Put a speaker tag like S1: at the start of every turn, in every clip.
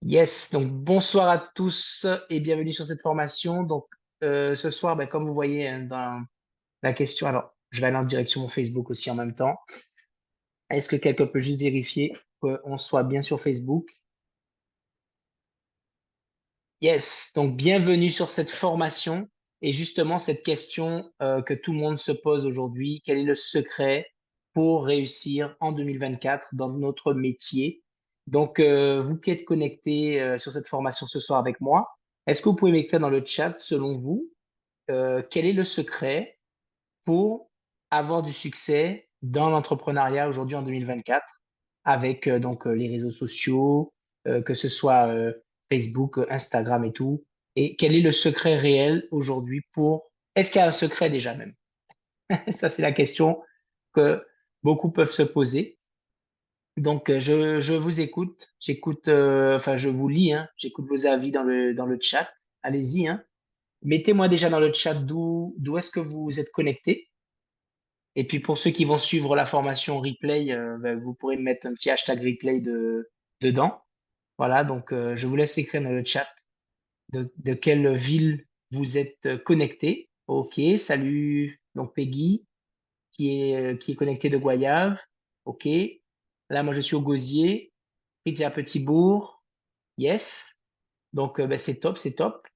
S1: Yes, donc bonsoir à tous et bienvenue sur cette formation. Donc ce soir, comme vous voyez hein, dans la question, alors je vais aller en direction mon Facebook aussi en même temps. Est-ce que quelqu'un peut juste vérifier qu'on soit bien sur Facebook? Yes, donc bienvenue sur cette formation et justement cette question que tout le monde se pose aujourd'hui, quel est le secret pour réussir en 2024 dans notre métier? Donc vous qui êtes connectés sur cette formation ce soir avec moi, est-ce que vous pouvez m'écrire dans le chat, selon vous, quel est le secret pour avoir du succès dans l'entrepreneuriat aujourd'hui en 2024 avec les réseaux sociaux, que ce soit Facebook, Instagram et tout. Et quel est le secret réel aujourd'hui pour... Est-ce qu'il y a un secret déjà même? Ça, c'est la question que beaucoup peuvent se poser. Donc, je vous écoute. J'écoute, enfin, je vous lis, hein. J'écoute vos avis dans le chat. Allez-y, hein. Mettez-moi déjà dans le chat d'où est-ce que vous êtes connecté. Et puis pour ceux qui vont suivre la formation replay, vous pourrez mettre un petit hashtag replay dedans. Voilà, donc je vous laisse écrire dans le chat de quelle ville vous êtes connecté. Ok, salut donc Peggy qui est connectée de Goyave. Ok, là moi je suis au Gosier, Fritz est à Petit-Bourg. Yes, donc c'est top, c'est top.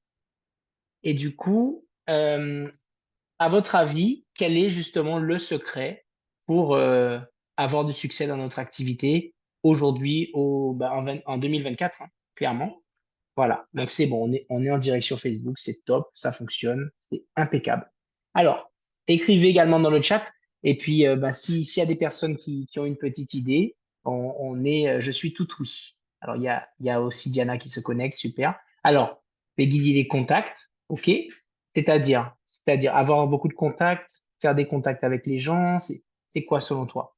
S1: Et du coup, à votre avis, quel est justement le secret pour avoir du succès dans notre activité aujourd'hui en 2024, hein, clairement. Voilà, donc c'est bon, on est en direction Facebook, c'est top, ça fonctionne, c'est impeccable. Alors, écrivez également dans le chat, et puis s'il y a des personnes qui ont une petite idée, je suis tout oui. Alors, il y a aussi Diana qui se connecte, super. Alors, Peggy dit les contacts, ok, c'est-à-dire avoir beaucoup de contacts, faire des contacts avec les gens, c'est quoi selon toi?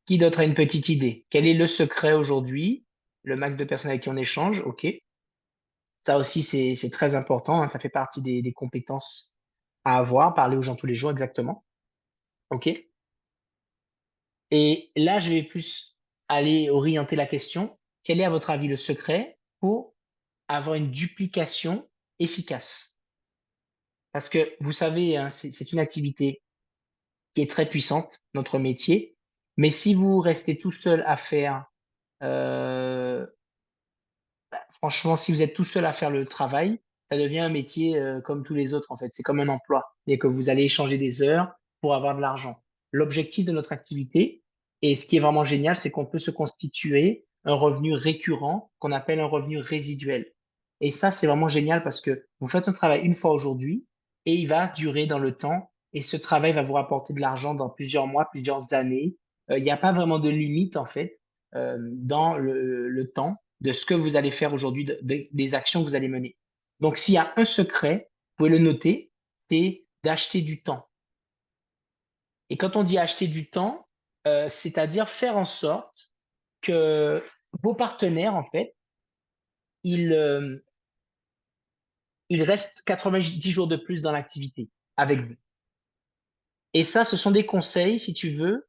S1: Qui d'autre a une petite idée? Quel est le secret aujourd'hui? Le max de personnes avec qui on échange, ok. Ça aussi, c'est très important, hein, ça fait partie des compétences à avoir, parler aux gens tous les jours, exactement. OK? Et là, je vais plus aller orienter la question. Quel est, à votre avis, le secret pour avoir une duplication efficace? Parce que vous savez, hein, c'est une activité qui est très puissante, notre métier. Mais si vous restez tout seul à faire, euh, franchement, si vous êtes tout seul à faire le travail, ça devient un métier comme tous les autres, en fait. C'est comme un emploi et que vous allez échanger des heures pour avoir de l'argent. L'objectif de notre activité, et ce qui est vraiment génial, c'est qu'on peut se constituer un revenu récurrent qu'on appelle un revenu résiduel. Et ça, c'est vraiment génial parce que vous faites un travail une fois aujourd'hui et il va durer dans le temps et ce travail va vous rapporter de l'argent dans plusieurs mois, plusieurs années. Il n'y a pas vraiment de limite, en fait, dans le temps de ce que vous allez faire aujourd'hui, des actions que vous allez mener. Donc, s'il y a un secret, vous pouvez le noter, c'est d'acheter du temps. Et quand on dit acheter du temps, c'est-à-dire faire en sorte que vos partenaires, en fait, ils, euh, ils restent 90 jours de plus dans l'activité avec vous. Et ça, ce sont des conseils, si tu veux,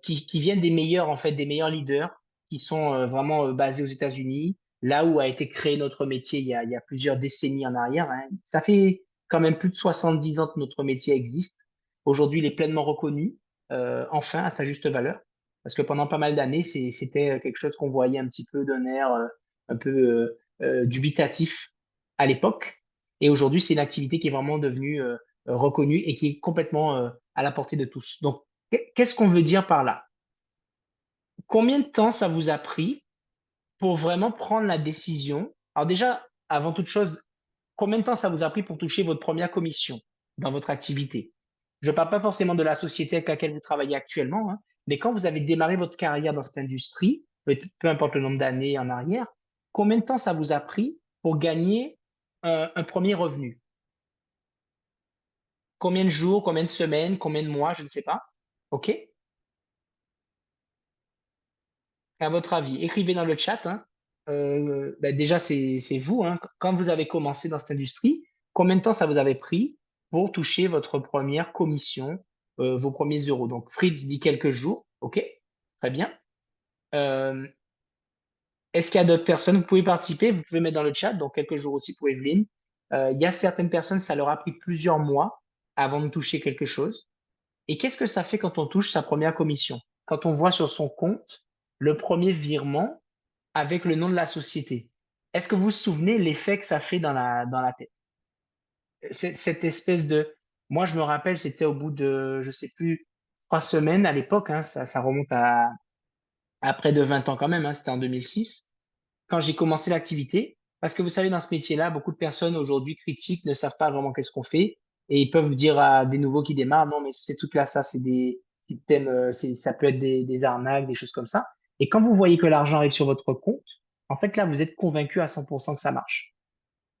S1: qui viennent des meilleurs, en fait, des meilleurs leaders qui sont vraiment basés aux États-Unis, là où a été créé notre métier il y a plusieurs décennies en arrière, hein. Ça fait quand même plus de 70 ans que notre métier existe. Aujourd'hui, il est pleinement reconnu, enfin, à sa juste valeur. Parce que pendant pas mal d'années, c'était quelque chose qu'on voyait un petit peu d'un air un peu dubitatif à l'époque. Et aujourd'hui, c'est une activité qui est vraiment devenue reconnu et qui est complètement à la portée de tous. Donc, qu'est-ce qu'on veut dire par là? Combien de temps ça vous a pris pour vraiment prendre la décision? Alors déjà, avant toute chose, combien de temps ça vous a pris pour toucher votre première commission dans votre activité? Je ne parle pas forcément de la société avec laquelle vous travaillez actuellement, hein, mais quand vous avez démarré votre carrière dans cette industrie, peu importe le nombre d'années en arrière, combien de temps ça vous a pris pour gagner un premier revenu? Combien de jours, combien de semaines, combien de mois, je ne sais pas. OK? À votre avis, écrivez dans le chat, hein. Déjà, c'est vous, hein. Quand vous avez commencé dans cette industrie, combien de temps ça vous avait pris pour toucher votre première commission, vos premiers euros? Donc, Fritz dit quelques jours. OK? Très bien. Euh, Est-ce qu'il y a d'autres personnes? Vous pouvez participer, vous pouvez mettre dans le chat, dans quelques jours aussi pour Evelyne. Il y a certaines personnes, ça leur a pris plusieurs mois avant de toucher quelque chose. Et qu'est-ce que ça fait quand on touche sa première commission? Quand on voit sur son compte le premier virement avec le nom de la société. Est-ce que vous vous souvenez l'effet que ça fait dans la tête? Cette espèce de... Moi, je me rappelle, c'était au bout de, je sais plus, 3 semaines à l'époque, hein, ça remonte à près de 20 ans quand même, hein, c'était en 2006 quand j'ai commencé l'activité. Parce que vous savez, dans ce métier-là, beaucoup de personnes aujourd'hui critiquent, ne savent pas vraiment qu'est-ce qu'on fait. Et ils peuvent dire à des nouveaux qui démarrent, non, mais ces trucs-là, ça, c'est des systèmes, ça peut être des arnaques, des choses comme ça. Et quand vous voyez que l'argent arrive sur votre compte, en fait, là, vous êtes convaincu à 100% que ça marche.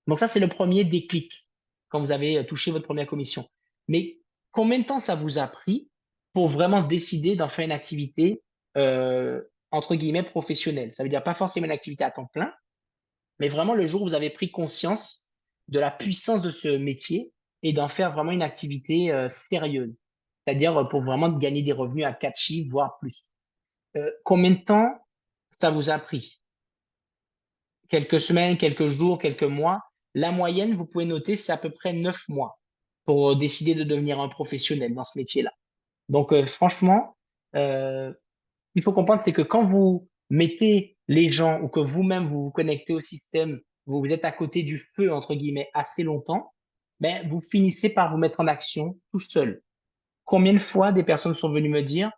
S1: Donc ça, c'est le premier déclic quand vous avez touché votre première commission. Mais combien de temps ça vous a pris pour vraiment décider d'en faire une activité, entre guillemets, professionnelle? Ça veut dire pas forcément une activité à temps plein, mais vraiment le jour où vous avez pris conscience de la puissance de ce métier et d'en faire vraiment une activité sérieuse. C'est-à-dire pour vraiment gagner des revenus à 4 chiffres, voire plus. Combien de temps ça vous a pris? Quelques semaines, quelques jours, quelques mois. La moyenne, vous pouvez noter, c'est à peu près 9 mois pour décider de devenir un professionnel dans ce métier-là. Donc, franchement, euh, il faut comprendre, c'est que quand vous mettez les gens ou que vous-même vous vous connectez au système, vous êtes à côté du feu, entre guillemets, assez longtemps, ben, vous finissez par vous mettre en action tout seul. Combien de fois des personnes sont venues me dire,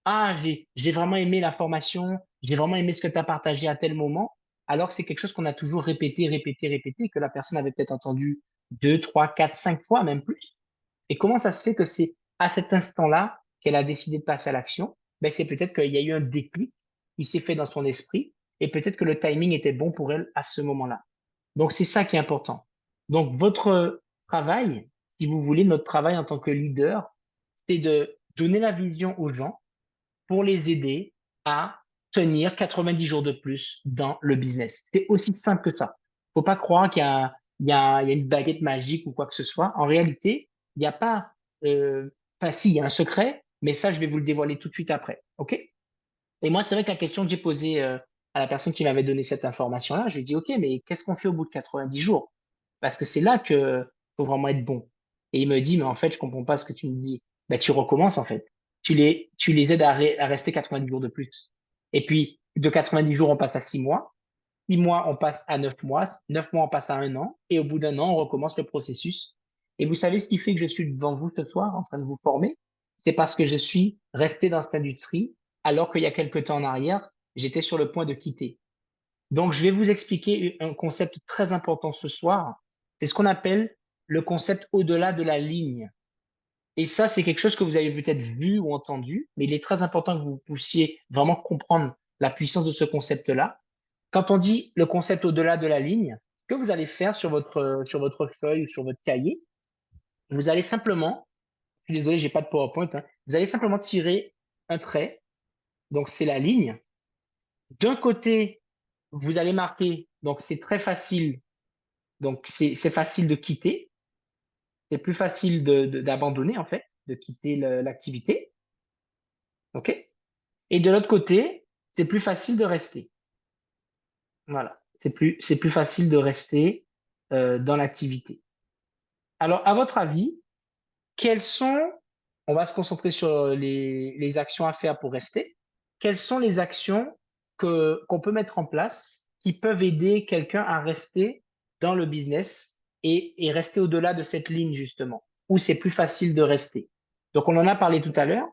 S1: ah, j'ai vraiment aimé la formation, j'ai vraiment aimé ce que tu as partagé à tel moment, alors que c'est quelque chose qu'on a toujours répété, répété, répété, que la personne avait peut-être entendu 2, 3, 4, 5 fois, même plus. Et comment ça se fait que c'est à cet instant-là qu'elle a décidé de passer à l'action? Ben, c'est peut-être qu'il y a eu un déclic qui s'est fait dans son esprit et peut-être que le timing était bon pour elle à ce moment-là. Donc, c'est ça qui est important. Donc, votre travail, si vous voulez, notre travail en tant que leader, c'est de donner la vision aux gens pour les aider à tenir 90 jours de plus dans le business. C'est aussi simple que ça. Faut pas croire qu'il y a une baguette magique ou quoi que ce soit. En réalité, il n'y a pas... Enfin, si, il y a un secret, mais ça, je vais vous le dévoiler tout de suite après. OK? Et moi, c'est vrai que la question que j'ai posée à la personne qui m'avait donné cette information-là, je lui ai dit, OK, mais qu'est-ce qu'on fait au bout de 90 jours? Parce que c'est là que faut vraiment être bon. Et il me dit, mais en fait, je comprends pas ce que tu me dis. Ben, tu recommences, en fait. Tu les aides à rester 90 jours de plus. Et puis, de 90 jours, on passe à 6 mois. 6 mois, on passe à 9 mois. 9 mois, on passe à 1 an. Et au bout d'un an, on recommence le processus. Et vous savez ce qui fait que je suis devant vous ce soir en train de vous former? C'est parce que je suis resté dans cette industrie alors qu'il y a quelques temps en arrière, j'étais sur le point de quitter. Donc, je vais vous expliquer un concept très important ce soir. C'est ce qu'on appelle le concept au-delà de la ligne. Et ça, c'est quelque chose que vous avez peut-être vu ou entendu, mais il est très important que vous puissiez vraiment comprendre la puissance de ce concept-là. Quand on dit le concept au-delà de la ligne, ce que vous allez faire sur votre feuille ou sur votre cahier, vous allez simplement, je suis désolé, j'ai pas de PowerPoint, hein, vous allez simplement tirer un trait, donc c'est la ligne. D'un côté, vous allez marquer, donc c'est très facile, donc c'est facile de quitter, c'est plus facile d'abandonner en fait, de quitter l'activité, ok? Et de l'autre côté, c'est plus facile de rester. Voilà, c'est plus facile de rester dans l'activité. Alors, à votre avis, quelles sont, on va se concentrer sur les actions à faire pour rester, quelles sont les actions qu'on peut mettre en place qui peuvent aider quelqu'un à rester dans le business et rester au-delà de cette ligne, justement, où c'est plus facile de rester. Donc, on en a parlé tout à l'heure.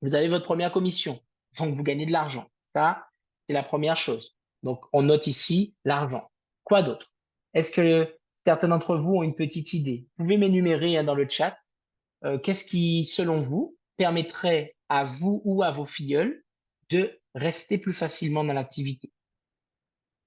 S1: Vous avez votre première commission, donc vous gagnez de l'argent. Ça, c'est la première chose. Donc, on note ici l'argent. Quoi d'autre? Est-ce que certains d'entre vous ont une petite idée? Vous pouvez m'énumérer hein, dans le chat. Qu'est-ce qui, selon vous, permettrait à vous ou à vos filleuls de rester plus facilement dans l'activité,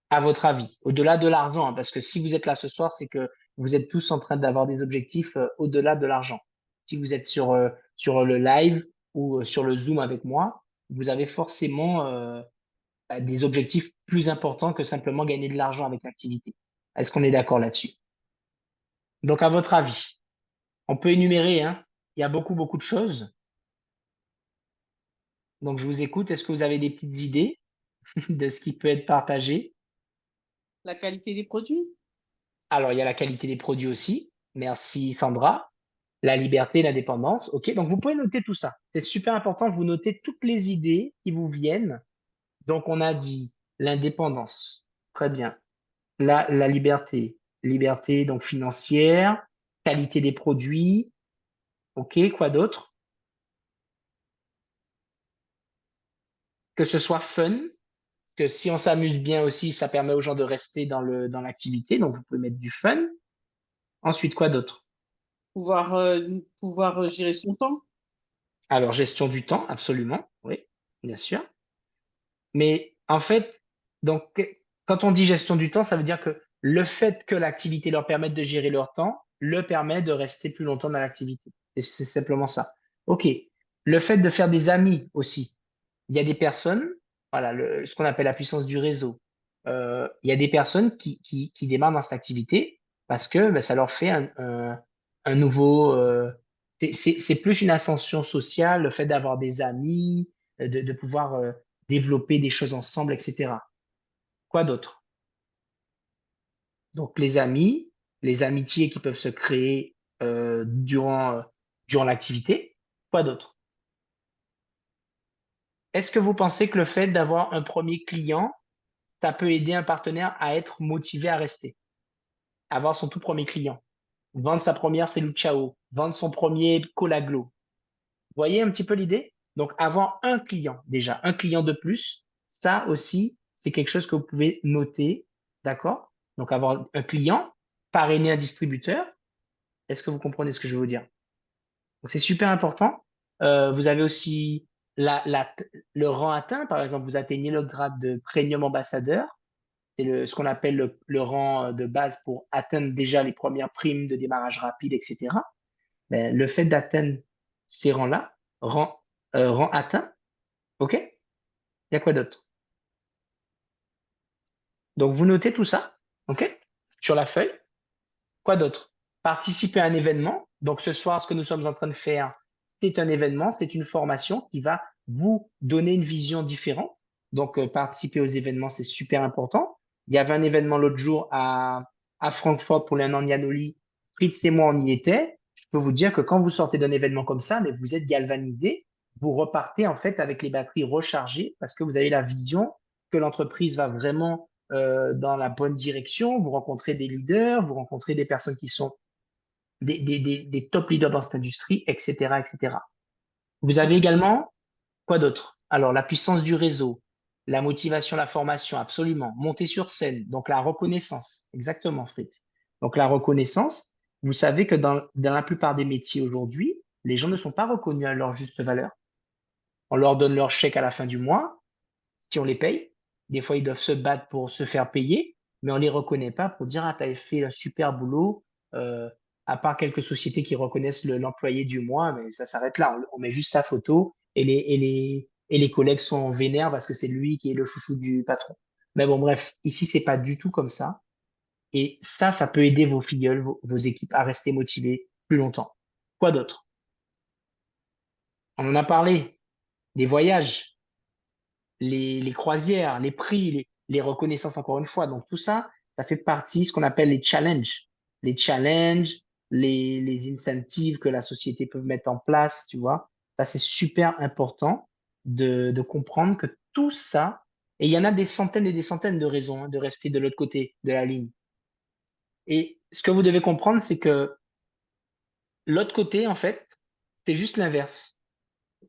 S1: à votre avis, au-delà de l'argent, hein, parce que si vous êtes là ce soir, c'est que vous êtes tous en train d'avoir des objectifs au-delà de l'argent. Si vous êtes sur le live ou sur le Zoom avec moi, vous avez forcément des objectifs plus importants que simplement gagner de l'argent avec l'activité. Est-ce qu'on est d'accord là-dessus? Donc, à votre avis, on peut énumérer, hein, il y a beaucoup, beaucoup de choses. Donc, je vous écoute. Est-ce que vous avez des petites idées de ce qui peut être partagé?
S2: La qualité des produits?
S1: Alors, il y a la qualité des produits aussi. Merci Sandra. La liberté, l'indépendance. OK, donc vous pouvez noter tout ça. C'est super important. Vous notez toutes les idées qui vous viennent. Donc, on a dit l'indépendance. Très bien. La liberté. Liberté, donc financière. Qualité des produits. OK, quoi d'autre? Que ce soit fun. Que si on s'amuse bien aussi, ça permet aux gens de rester dans l'activité. Donc, vous pouvez mettre du fun. Ensuite, quoi d'autre?
S2: Pouvoir gérer son temps.
S1: Alors, gestion du temps, absolument. Oui, bien sûr. Mais en fait, donc, quand on dit gestion du temps, ça veut dire que le fait que l'activité leur permette de gérer leur temps, le permet de rester plus longtemps dans l'activité. Et c'est simplement ça. OK. Le fait de faire des amis aussi. Il y a des personnes, voilà, ce qu'on appelle la puissance du réseau. Il y a des personnes qui démarrent dans cette activité parce que ben, ça leur fait un nouveau. C'est plus une ascension sociale, le fait d'avoir des amis, de pouvoir développer des choses ensemble, etc. Quoi d'autre? Donc les amis, les amitiés qui peuvent se créer durant l'activité. Quoi d'autre? Est-ce que vous pensez que le fait d'avoir un premier client, ça peut aider un partenaire à être motivé à rester, à avoir son tout premier client, vendre sa première cellule Ciao, vendre son premier Colaglo? Vous voyez un petit peu l'idée? Donc avoir un client déjà, un client de plus, ça aussi, c'est quelque chose que vous pouvez noter, d'accord? Donc avoir un client, parrainer un distributeur. Est-ce que vous comprenez ce que je veux vous dire? Donc c'est super important. Vous avez aussi le rang atteint, par exemple, vous atteignez le grade de premium ambassadeur. C'est ce qu'on appelle le rang de base pour atteindre déjà les premières primes de démarrage rapide, etc. Ben, le fait d'atteindre ces rangs-là, rang atteint, OK? Il y a quoi d'autre? Donc, vous notez tout ça, OK? Sur la feuille. Quoi d'autre? Participer à un événement. Donc, ce soir, ce que nous sommes en train de faire, c'est un événement, c'est une formation qui va vous donner une vision différente. Donc, participer aux événements, c'est super important. Il y avait un événement l'autre jour à Francfort pour l'un an Yanoli. Fritz et moi, on y était. Je peux vous dire que quand vous sortez d'un événement comme ça, mais vous êtes galvanisé, vous repartez en fait avec les batteries rechargées parce que vous avez la vision que l'entreprise va vraiment dans la bonne direction. Vous rencontrez des leaders, vous rencontrez des personnes qui sont des top leaders dans cette industrie, etc., etc. Vous avez également quoi d'autre? Alors, la puissance du réseau, la motivation, la formation, absolument. Monter sur scène, donc la reconnaissance. Exactement, Fritz. Donc, la reconnaissance, vous savez que dans la plupart des métiers aujourd'hui, les gens ne sont pas reconnus à leur juste valeur. On leur donne leur chèque à la fin du mois, si on les paye. Des fois, ils doivent se battre pour se faire payer, mais on les reconnaît pas pour dire, ah, tu as fait un super boulot. Euh, à part quelques sociétés qui reconnaissent l'employé du mois, mais ça s'arrête là. On met juste sa photo et les collègues sont vénères parce que c'est lui qui est le chouchou du patron. Mais bon, bref, ici, c'est pas du tout comme ça. Et ça peut aider vos filleuls, vos équipes à rester motivés plus longtemps. Quoi d'autre? On en a parlé, des voyages, les croisières, les prix, les reconnaissances encore une fois. Donc tout ça, ça fait partie ce qu'on appelle les challenges. Les challenges, les incentives que la société peut mettre en place, tu vois. Ça, c'est super important de comprendre que tout ça, et il y en a des centaines et des centaines de raisons hein, de rester de l'autre côté de la ligne. Et ce que vous devez comprendre, c'est que l'autre côté, en fait, c'est juste l'inverse.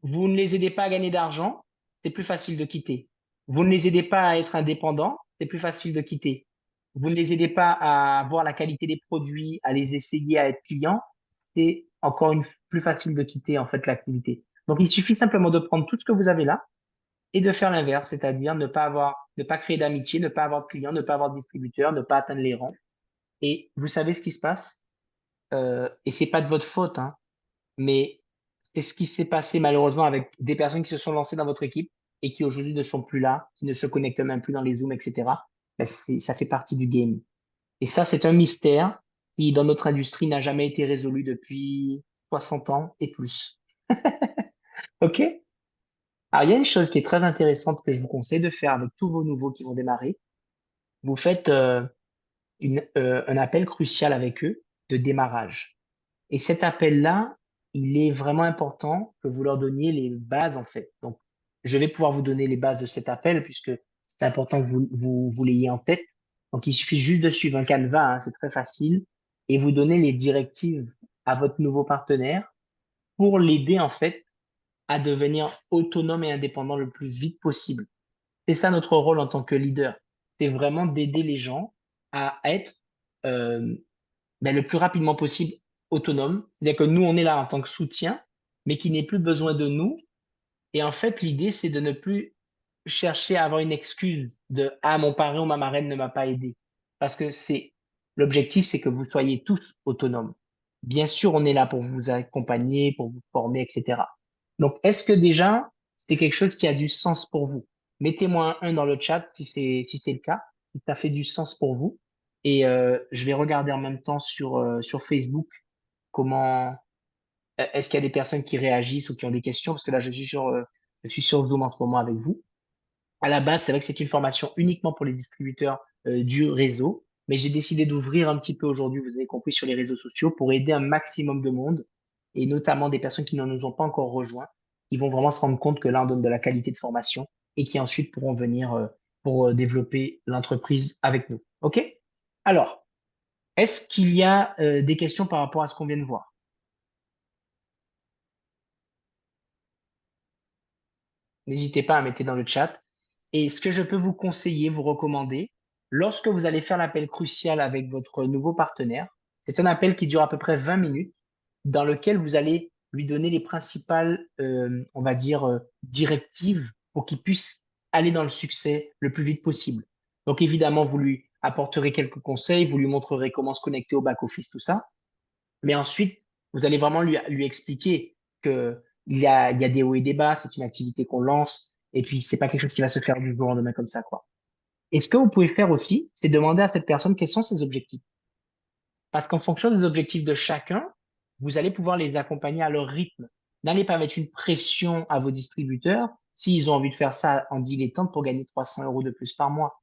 S1: Vous ne les aidez pas à gagner d'argent, c'est plus facile de quitter. Vous ne les aidez pas à être indépendants, c'est plus facile de quitter. Vous ne les aidez pas à voir la qualité des produits, à les essayer, à être clients, c'est encore plus facile de quitter en fait l'activité. Donc il suffit simplement de prendre tout ce que vous avez là et de faire l'inverse, c'est-à-dire ne pas créer d'amitié, ne pas avoir de clients, ne pas avoir de distributeurs, ne pas atteindre les rangs. Et vous savez ce qui se passe, et c'est pas de votre faute, hein, mais c'est ce qui s'est passé malheureusement avec des personnes qui se sont lancées dans votre équipe et qui aujourd'hui ne sont plus là, qui ne se connectent même plus dans les Zooms, etc. Ben, ça fait partie du game. Et ça, c'est un mystère qui, dans notre industrie, n'a jamais été résolu depuis 60 ans et plus. OK? Alors, il y a une chose qui est très intéressante que je vous conseille de faire avec tous vos nouveaux qui vont démarrer. Vous faites un appel crucial avec eux de démarrage. Et cet appel-là, il est vraiment important que vous leur donniez les bases, en fait. Donc, je vais pouvoir vous donner les bases de cet appel puisque c'est important que vous l'ayez en tête. Donc, il suffit juste de suivre un canevas, hein, c'est très facile, et vous donner les directives à votre nouveau partenaire pour l'aider, en fait, à devenir autonome et indépendant le plus vite possible. C'est ça notre rôle en tant que leader. C'est vraiment d'aider les gens à être euh, le plus rapidement possible autonome. C'est-à-dire que nous, on est là en tant que soutien, mais qui n'ait plus besoin de nous. Et en fait, l'idée, c'est de ne plus chercher à avoir une excuse de «Ah, mon parrain ou ma marraine ne m'a pas aidé». Parce que l'objectif, c'est que vous soyez tous autonomes. Bien sûr, on est là pour vous accompagner, pour vous former, etc. Donc, est-ce que déjà, c'est quelque chose qui a du sens pour vous? Mettez-moi un 1 dans le chat si c'est le cas, si ça fait du sens pour vous. Et je vais regarder en même temps sur Facebook comment est-ce qu'il y a des personnes qui réagissent ou qui ont des questions, parce que là, je suis sur Zoom en ce moment avec vous. À la base, c'est vrai que c'est une formation uniquement pour les distributeurs du réseau, mais j'ai décidé d'ouvrir un petit peu aujourd'hui, vous avez compris, sur les réseaux sociaux pour aider un maximum de monde, et notamment des personnes qui ne nous ont pas encore rejoints, qui vont vraiment se rendre compte que là, on donne de la qualité de formation et qui ensuite pourront venir pour développer l'entreprise avec nous. OK? Alors, est-ce qu'il y a des questions par rapport à ce qu'on vient de voir? N'hésitez pas à mettre dans le chat. Et ce que je peux vous conseiller, vous recommander, lorsque vous allez faire l'appel crucial avec votre nouveau partenaire, c'est un appel qui dure à peu près 20 minutes, dans lequel vous allez lui donner les principales, on va dire, directives pour qu'il puisse aller dans le succès le plus vite possible. Donc évidemment, vous lui apporterez quelques conseils, vous lui montrerez comment se connecter au back-office, tout ça. Mais ensuite, vous allez vraiment lui expliquer que il y a des hauts et des bas, c'est une activité qu'on lance, et puis c'est pas quelque chose qui va se faire du jour au lendemain comme ça, quoi. Et ce que vous pouvez faire aussi, c'est demander à cette personne quels sont ses objectifs. Parce qu'en fonction des objectifs de chacun, vous allez pouvoir les accompagner à leur rythme. N'allez pas mettre une pression à vos distributeurs s'ils ont envie de faire ça en dilettante pour gagner 300 euros de plus par mois.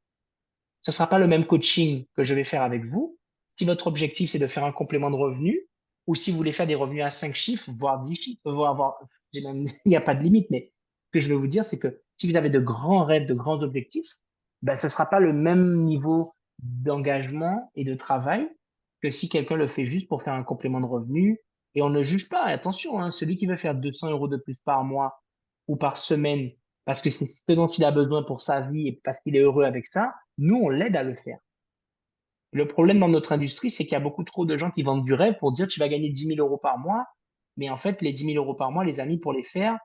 S1: Ce ne sera pas le même coaching que je vais faire avec vous. Si votre objectif, c'est de faire un complément de revenu, ou si vous voulez faire des revenus à 5 chiffres, voire 10 chiffres, il n'y a pas de limite, mais ce que je veux vous dire, c'est que si vous avez de grands rêves, de grands objectifs, ben, ce ne sera pas le même niveau d'engagement et de travail que si quelqu'un le fait juste pour faire un complément de revenu. Et on ne juge pas, attention, hein, celui qui veut faire 200 euros de plus par mois ou par semaine, parce que c'est ce dont il a besoin pour sa vie et parce qu'il est heureux avec ça, nous, on l'aide à le faire. Le problème dans notre industrie, c'est qu'il y a beaucoup trop de gens qui vendent du rêve pour dire tu vas gagner 10 000 euros par mois. Mais en fait, les 10 000 euros par mois, les amis, pour les faire,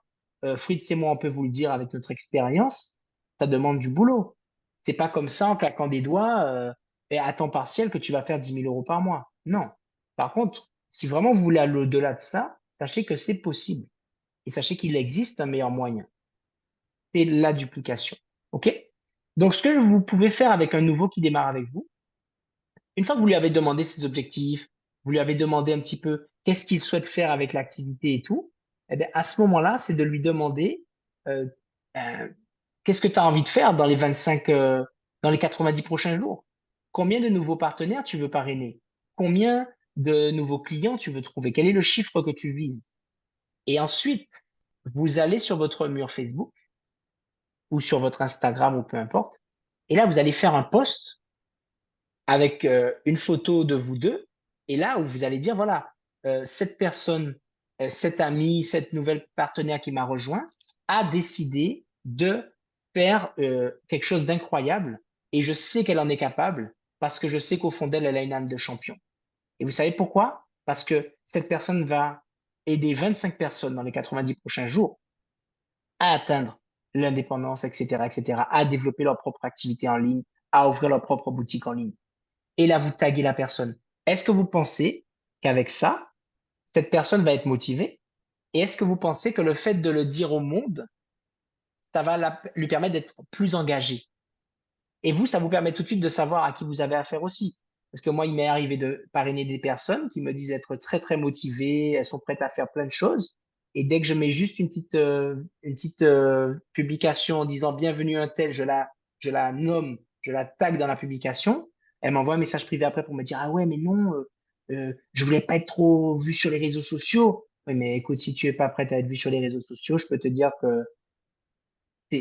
S1: Fritz et moi, on peut vous le dire avec notre expérience, ça demande du boulot. C'est pas comme ça en claquant des doigts et à temps partiel que tu vas faire 10 000 euros par mois. Non. Par contre, si vraiment vous voulez aller au-delà de ça, sachez que c'est possible. Et sachez qu'il existe un meilleur moyen. C'est la duplication. OK? Donc, ce que vous pouvez faire avec un nouveau qui démarre avec vous, une fois que vous lui avez demandé ses objectifs, vous lui avez demandé un petit peu qu'est-ce qu'il souhaite faire avec l'activité et tout, eh bien, à ce moment-là, c'est de lui demander euh, euh, qu'est-ce que tu as envie de faire dans les 25, dans les 90 prochains jours? Combien de nouveaux partenaires tu veux parrainer? Combien de nouveaux clients tu veux trouver? Quel est le chiffre que tu vises? Et ensuite, vous allez sur votre mur Facebook ou sur votre Instagram ou peu importe, et là, vous allez faire un post avec une photo de vous deux, et là où vous allez dire, voilà, cette personne, cet ami, cette nouvelle partenaire qui m'a rejoint, a décidé de faire quelque chose d'incroyable, et je sais qu'elle en est capable, parce que je sais qu'au fond d'elle, elle a une âme de champion. Et vous savez pourquoi? Parce que cette personne va aider 25 personnes dans les 90 prochains jours à atteindre l'indépendance, etc., etc., à développer leur propre activité en ligne, à ouvrir leur propre boutique en ligne, et là, vous taguez la personne. Est-ce que vous pensez qu'avec ça, cette personne va être motivée? Et est-ce que vous pensez que le fait de le dire au monde, ça va lui permettre d'être plus engagé? Et vous, ça vous permet tout de suite de savoir à qui vous avez affaire aussi. Parce que moi, il m'est arrivé de parrainer des personnes qui me disent être très, très motivées, elles sont prêtes à faire plein de choses. Et dès que je mets juste une petite publication en disant bienvenue un tel, je la nomme, je la tag dans la publication, elle m'envoie un message privé après pour me dire, ah ouais, mais non, je voulais pas être trop vu sur les réseaux sociaux. Oui, mais écoute, si tu es pas prête à être vu sur les réseaux sociaux, je peux te dire que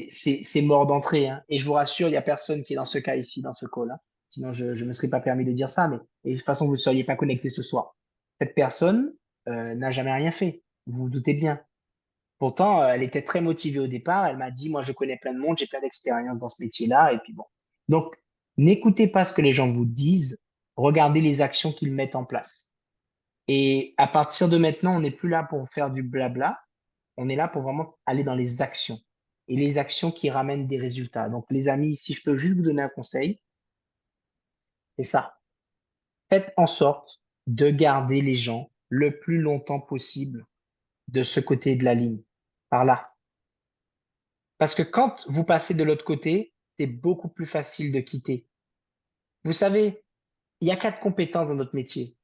S1: c'est mort d'entrée, hein. Et je vous rassure, il y a personne qui est dans ce cas ici, dans ce call, hein. Sinon, je me serais pas permis de dire ça, mais et de toute façon, vous ne seriez pas connecté ce soir. Cette personne n'a jamais rien fait. Vous vous doutez bien. Pourtant, elle était très motivée au départ. Elle m'a dit, moi, je connais plein de monde, j'ai plein d'expérience dans ce métier-là. Et puis bon. Donc, n'écoutez pas ce que les gens vous disent. Regardez les actions qu'ils mettent en place. Et à partir de maintenant, on n'est plus là pour faire du blabla. On est là pour vraiment aller dans les actions. Et les actions qui ramènent des résultats. Donc, les amis, si je peux juste vous donner un conseil, c'est ça. Faites en sorte de garder les gens le plus longtemps possible de ce côté de la ligne, par là. Parce que quand vous passez de l'autre côté, c'est beaucoup plus facile de quitter. Vous savez, il y a 4 compétences dans notre métier.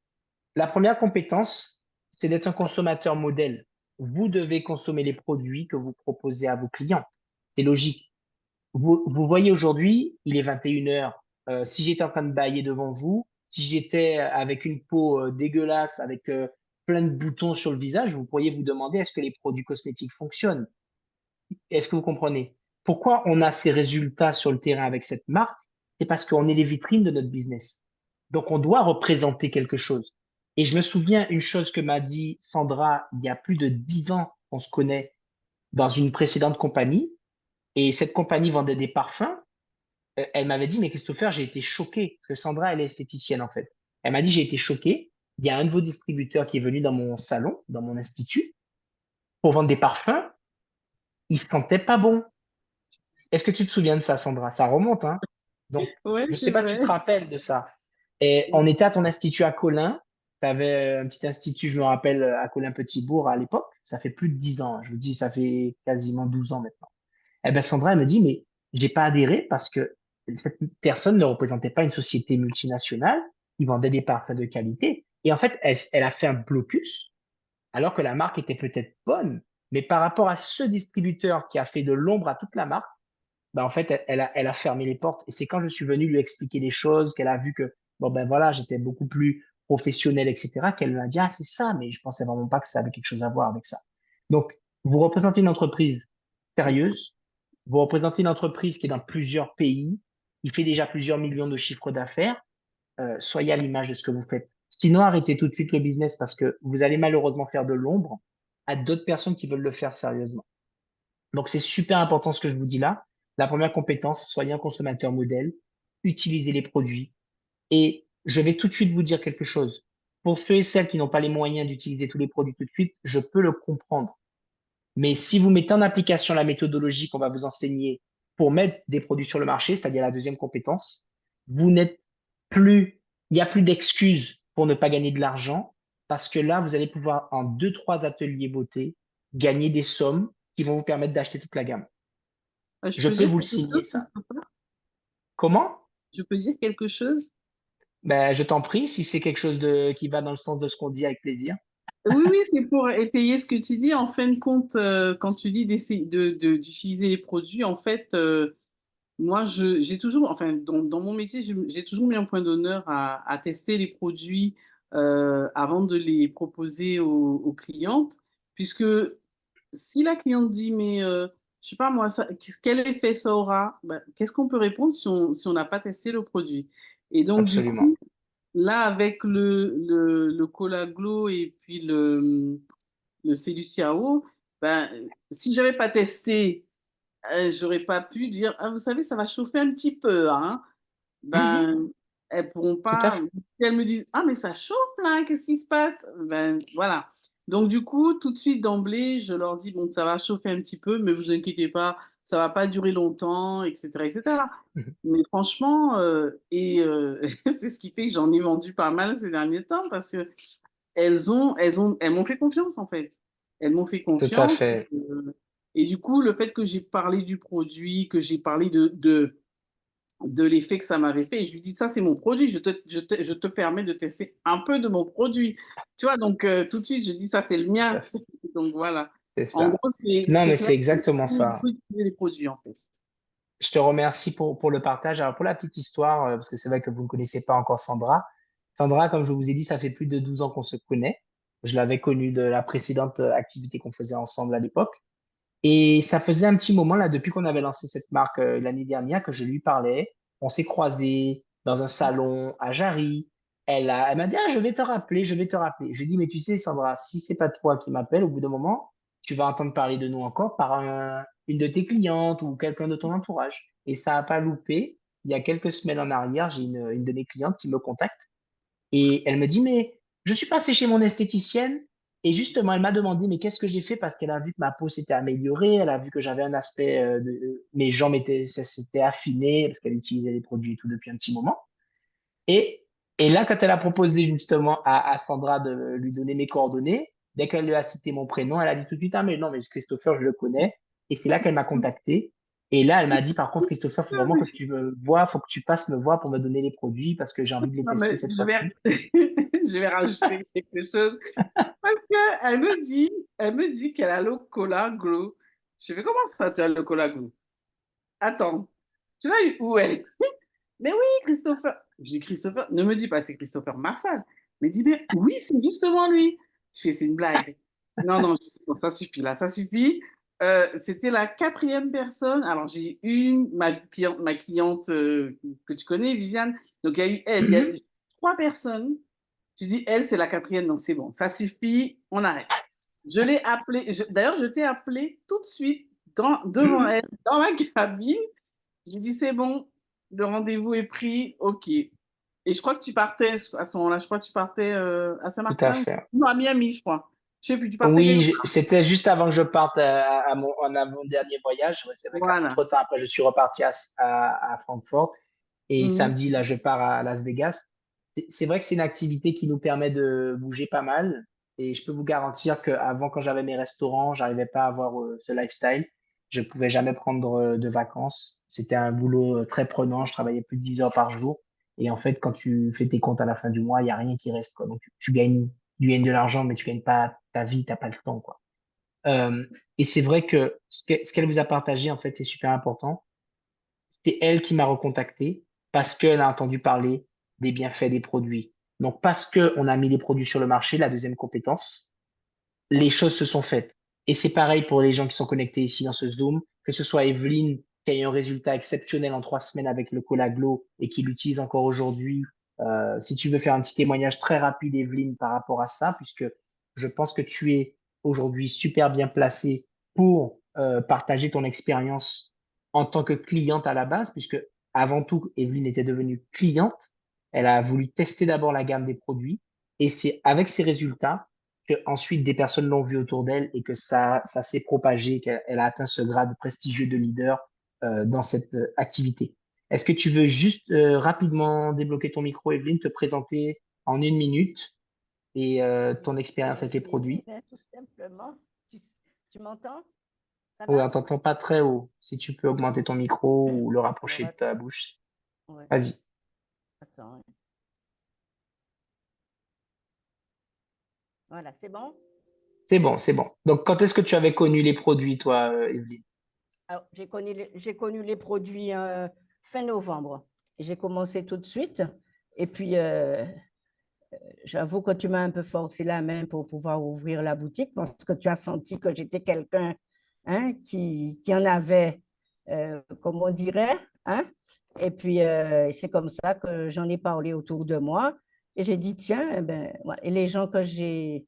S1: La première compétence, c'est d'être un consommateur modèle. Vous devez consommer les produits que vous proposez à vos clients. C'est logique. Vous voyez aujourd'hui, il est 21 heures. Si j'étais en train de bâiller devant vous, si j'étais avec une peau dégueulasse, avec plein de boutons sur le visage, vous pourriez vous demander est-ce que les produits cosmétiques fonctionnent? Est-ce que vous comprenez? Pourquoi on a ces résultats sur le terrain avec cette marque? C'est parce qu'on est les vitrines de notre business. Donc, on doit représenter quelque chose. Et je me souviens une chose que m'a dit Sandra il y a plus de 10 ans qu'on se connaît dans une précédente compagnie. Et cette compagnie vendait des parfums. Elle m'avait dit, mais Christopher, j'ai été choqué. Parce que Sandra, elle est esthéticienne, en fait. Elle m'a dit, j'ai été choqué. Il y a un de vos distributeurs qui est venu dans mon salon, dans mon institut, pour vendre des parfums. Il ne sentait pas bon. Est-ce que tu te souviens de ça, Sandra? Ça remonte, hein? Donc,
S2: Ouais,
S1: je ne sais
S2: c'est
S1: pas si tu te
S2: vrai.
S1: rappelles de ça. Et on était à ton institut à Colin. Tu avais un petit institut, je me rappelle, à Colin-Petitbourg à l'époque. Ça fait plus de 10 ans, hein. Je vous dis, ça fait quasiment 12 ans maintenant. Eh ben, Sandra, elle me dit, mais j'ai pas adhéré parce que cette personne ne représentait pas une société multinationale. Il vendait des parfums de qualité. Et en fait, elle a fait un blocus alors que la marque était peut-être bonne. Mais par rapport à ce distributeur qui a fait de l'ombre à toute la marque, bah, en fait, elle a fermé les portes. Et c'est quand je suis venu lui expliquer les choses, qu'elle a vu que, bon, ben voilà, j'étais beaucoup plus professionnel, etc., qu'elle m'a dit, ah, c'est ça, mais je pensais vraiment pas que ça avait quelque chose à voir avec ça. Donc, vous représentez une entreprise sérieuse, vous représentez une entreprise qui est dans plusieurs pays, qui fait déjà plusieurs millions de chiffres d'affaires, soyez à l'image de ce que vous faites. Sinon, arrêtez tout de suite le business parce que vous allez malheureusement faire de l'ombre à d'autres personnes qui veulent le faire sérieusement. Donc, c'est super important ce que je vous dis là. La première compétence, soyez un consommateur modèle, utilisez les produits. Et je vais tout de suite vous dire quelque chose. Pour ceux et celles qui n'ont pas les moyens d'utiliser tous les produits tout de suite, je peux le comprendre. Mais si vous mettez en application la méthodologie qu'on va vous enseigner pour mettre des produits sur le marché, c'est-à-dire la deuxième compétence, vous n'êtes plus, il n'y a plus d'excuses pour ne pas gagner de l'argent parce que là, vous allez pouvoir, en 2, 3 ateliers beauté, gagner des sommes qui vont vous permettre d'acheter toute la gamme.
S2: Je
S1: Je
S2: peux
S1: peux
S2: dire
S1: vous le
S2: quelque
S1: signer,
S2: chose,
S1: ça.
S2: Christopher?
S1: Comment?
S2: Je peux dire quelque chose?
S1: Ben, je t'en prie, si c'est quelque chose qui va dans le sens de ce qu'on dit avec plaisir.
S2: Oui, oui, c'est pour étayer ce que tu dis. En fin de compte, quand tu dis d'essayer d'utiliser les produits, en fait, moi, j'ai toujours, enfin, dans mon métier, j'ai toujours mis un point d'honneur à tester les produits avant de les proposer aux clientes, puisque si la cliente dit, mais je sais pas moi, quel effet ça aura, ben, qu'est-ce qu'on peut répondre si on n'a pas testé le produit? Et donc, du
S1: Absolument.
S2: coup, là, avec le Cola Glow et puis le Celluciao, ben, si j'avais pas testé, j'aurais pas pu dire, ah, vous savez, ça va chauffer un petit peu, hein.
S1: Mhm.
S2: Ben, elles pourront
S1: Tout à
S2: pas,
S1: fait.
S2: si elles me disent, ah, mais ça chauffe là, qu'est-ce qui se passe? Ben, voilà. Donc, du coup, tout de suite d'emblée, je leur dis, bon, ça va chauffer un petit peu, mais vous inquiétez pas, ça va pas durer longtemps, etc., etc.
S1: Mhm.
S2: Mais franchement, c'est ce qui fait que j'en ai vendu pas mal ces derniers temps parce que elles m'ont fait confiance en fait. Elles m'ont fait
S1: Tout à
S2: confiance.
S1: fait.
S2: Et du coup, le fait que j'ai parlé du produit, que j'ai parlé de l'effet que ça m'avait fait, et je lui dis, ça c'est mon produit, je te permets de tester un peu de mon produit. Tu vois, donc tout de suite, je dis, ça c'est le
S1: Tout
S2: mien.
S1: à fait.
S2: Donc voilà.
S1: c'est
S2: En
S1: ça.
S2: gros,
S1: Non,
S2: c'est
S1: mais
S2: clair
S1: c'est
S2: qu'il
S1: exactement
S2: faut
S1: ça.
S2: utiliser les produits, en fait.
S1: Je te remercie pour le partage. Alors, pour la petite histoire, parce que c'est vrai que vous ne connaissez pas encore Sandra. Sandra, comme je vous ai dit, ça fait plus de 12 ans qu'on se connaît. Je l'avais connue de la précédente activité qu'on faisait ensemble à l'époque. Et ça faisait un petit moment, là, depuis qu'on avait lancé cette marque l'année dernière, que je lui parlais. On s'est croisés dans un salon à Jarry. Elle m'a dit, ah, je vais te rappeler, je vais te rappeler. J'ai dit, mais tu sais, Sandra, si c'est pas toi qui m'appelle, au bout d'un moment, tu vas entendre parler de nous encore par une de tes clientes ou quelqu'un de ton entourage. Et ça n'a pas loupé. Il y a quelques semaines en arrière, j'ai une de mes clientes qui me contacte et elle me dit, mais je suis passée chez mon esthéticienne et justement, elle m'a demandé, mais qu'est-ce que j'ai fait parce qu'elle a vu que ma peau s'était améliorée, elle a vu que j'avais un aspect, mes jambes s'étaient affinées parce qu'elle utilisait les produits et tout depuis un petit moment. Et, et là, quand elle a proposé justement à Sandra de lui donner mes coordonnées, dès qu'elle lui a cité mon prénom, elle a dit tout de suite, ah mais non, mais Christopher, je le connais. Et c'est là qu'elle m'a contacté. Et là, elle m'a dit, par contre, Christopher, faut
S2: Non,
S1: vraiment
S2: mais
S1: que tu me vois, faut que tu passes me voir pour me donner les produits parce que j'ai envie de les
S2: non,
S1: tester
S2: mais
S1: cette
S2: je vais,
S1: fois-ci.
S2: je vais rajouter quelque chose. Parce elle me dit qu'elle a le Cola Glow. Je fais, comment ça, tu as le Cola Glow? Attends, tu l'as eu où elle? Mais oui, Christopher. Je dis, Christopher, ne me dis pas c'est Christopher Marsal. Mais dis bien, oui, c'est justement lui. Je fais, c'est une blague. Non, non, je dis, bon, ça suffit là, ça suffit. C'était la quatrième personne. Alors, j'ai une, ma cliente que tu connais, Viviane. Donc, il y a eu elle, il y a eu
S1: Mhm,
S2: trois personnes. Je dis, elle, c'est la quatrième. Non, c'est bon, ça suffit, on arrête. Je l'ai appelée, d'ailleurs, je t'ai appelé tout de suite devant
S1: mhm.
S2: elle, dans la cabine. J'ai dit, c'est bon, le rendez-vous est pris, ok. Et je crois que tu partais à ce moment-là, je crois que tu partais à
S1: Tout à
S2: Saint-Martin,
S1: fait.
S2: non, à Miami, je crois. Je sais plus, tu partais
S1: Oui,
S2: quelque part.
S1: c'était juste avant que je parte à mon avant-dernier voyage. Ouais, c'est vrai
S2: Voilà.
S1: qu'entre-temps, après, je suis reparti à Francfort. Et
S2: Mhm.
S1: samedi, là, je pars à Las Vegas. C'est vrai que c'est une activité qui nous permet de bouger pas mal. Et je peux vous garantir qu'avant, quand j'avais mes restaurants, j'arrivais pas à avoir ce lifestyle. Je pouvais jamais prendre de vacances. C'était un boulot très prenant. Je travaillais plus de 10 heures par jour. Et en fait, quand tu fais tes comptes à la fin du mois, il y a rien qui reste, quoi. Donc, tu gagnes de l'argent, mais tu gagnes pas ta vie, t'as pas le temps, quoi. Euh, et c'est vrai que ce qu'elle vous a partagé, en fait, c'est super important. C'est elle qui m'a recontacté parce qu'elle a entendu parler des bienfaits des produits. Donc, parce qu'on a mis les produits sur le marché, la deuxième compétence, les choses se sont faites. Et c'est pareil pour les gens qui sont connectés ici dans ce Zoom, que ce soit Evelyne qui a eu un résultat exceptionnel en 3 semaines avec le Colaglo et qui l'utilise encore aujourd'hui. Si tu veux faire un petit témoignage très rapide, Evelyne, par rapport à ça, puisque je pense que tu es aujourd'hui super bien placée pour partager ton expérience en tant que cliente à la base, puisque avant tout, Evelyne était devenue cliente. Elle a voulu tester d'abord la gamme des produits et c'est avec ces résultats que ensuite des personnes l'ont vu autour d'elle et que ça s'est propagé, qu'elle a atteint ce grade prestigieux de leader dans cette activité. Est-ce que tu veux juste rapidement débloquer ton micro, Evelyne, te présenter en 1 minute et ton expérience avec les
S3: Je vais
S1: produits?
S3: tout simplement. Tu, tu m'entends? Ça
S1: Oui,
S3: va?
S1: on t'entend pas très haut. Si tu peux augmenter ton micro ou le
S3: Alors,
S1: rapprocher de ta bouche.
S3: ouais,
S1: Vas-y.
S3: attends, hein. Voilà, c'est bon?
S1: C'est bon, c'est bon. Donc, quand est-ce que tu avais connu les produits, toi, Evelyne?
S3: Alors, j'ai connu les produits fin novembre. J'ai commencé tout de suite. Et puis, j'avoue que tu m'as un peu forcé la main pour pouvoir ouvrir la boutique parce que tu as senti que j'étais quelqu'un hein, qui en avait, comme on dirait. Hein? Et puis, c'est comme ça que j'en ai parlé autour de moi. Et j'ai dit, tiens, eh ben, ouais. Et les gens que j'ai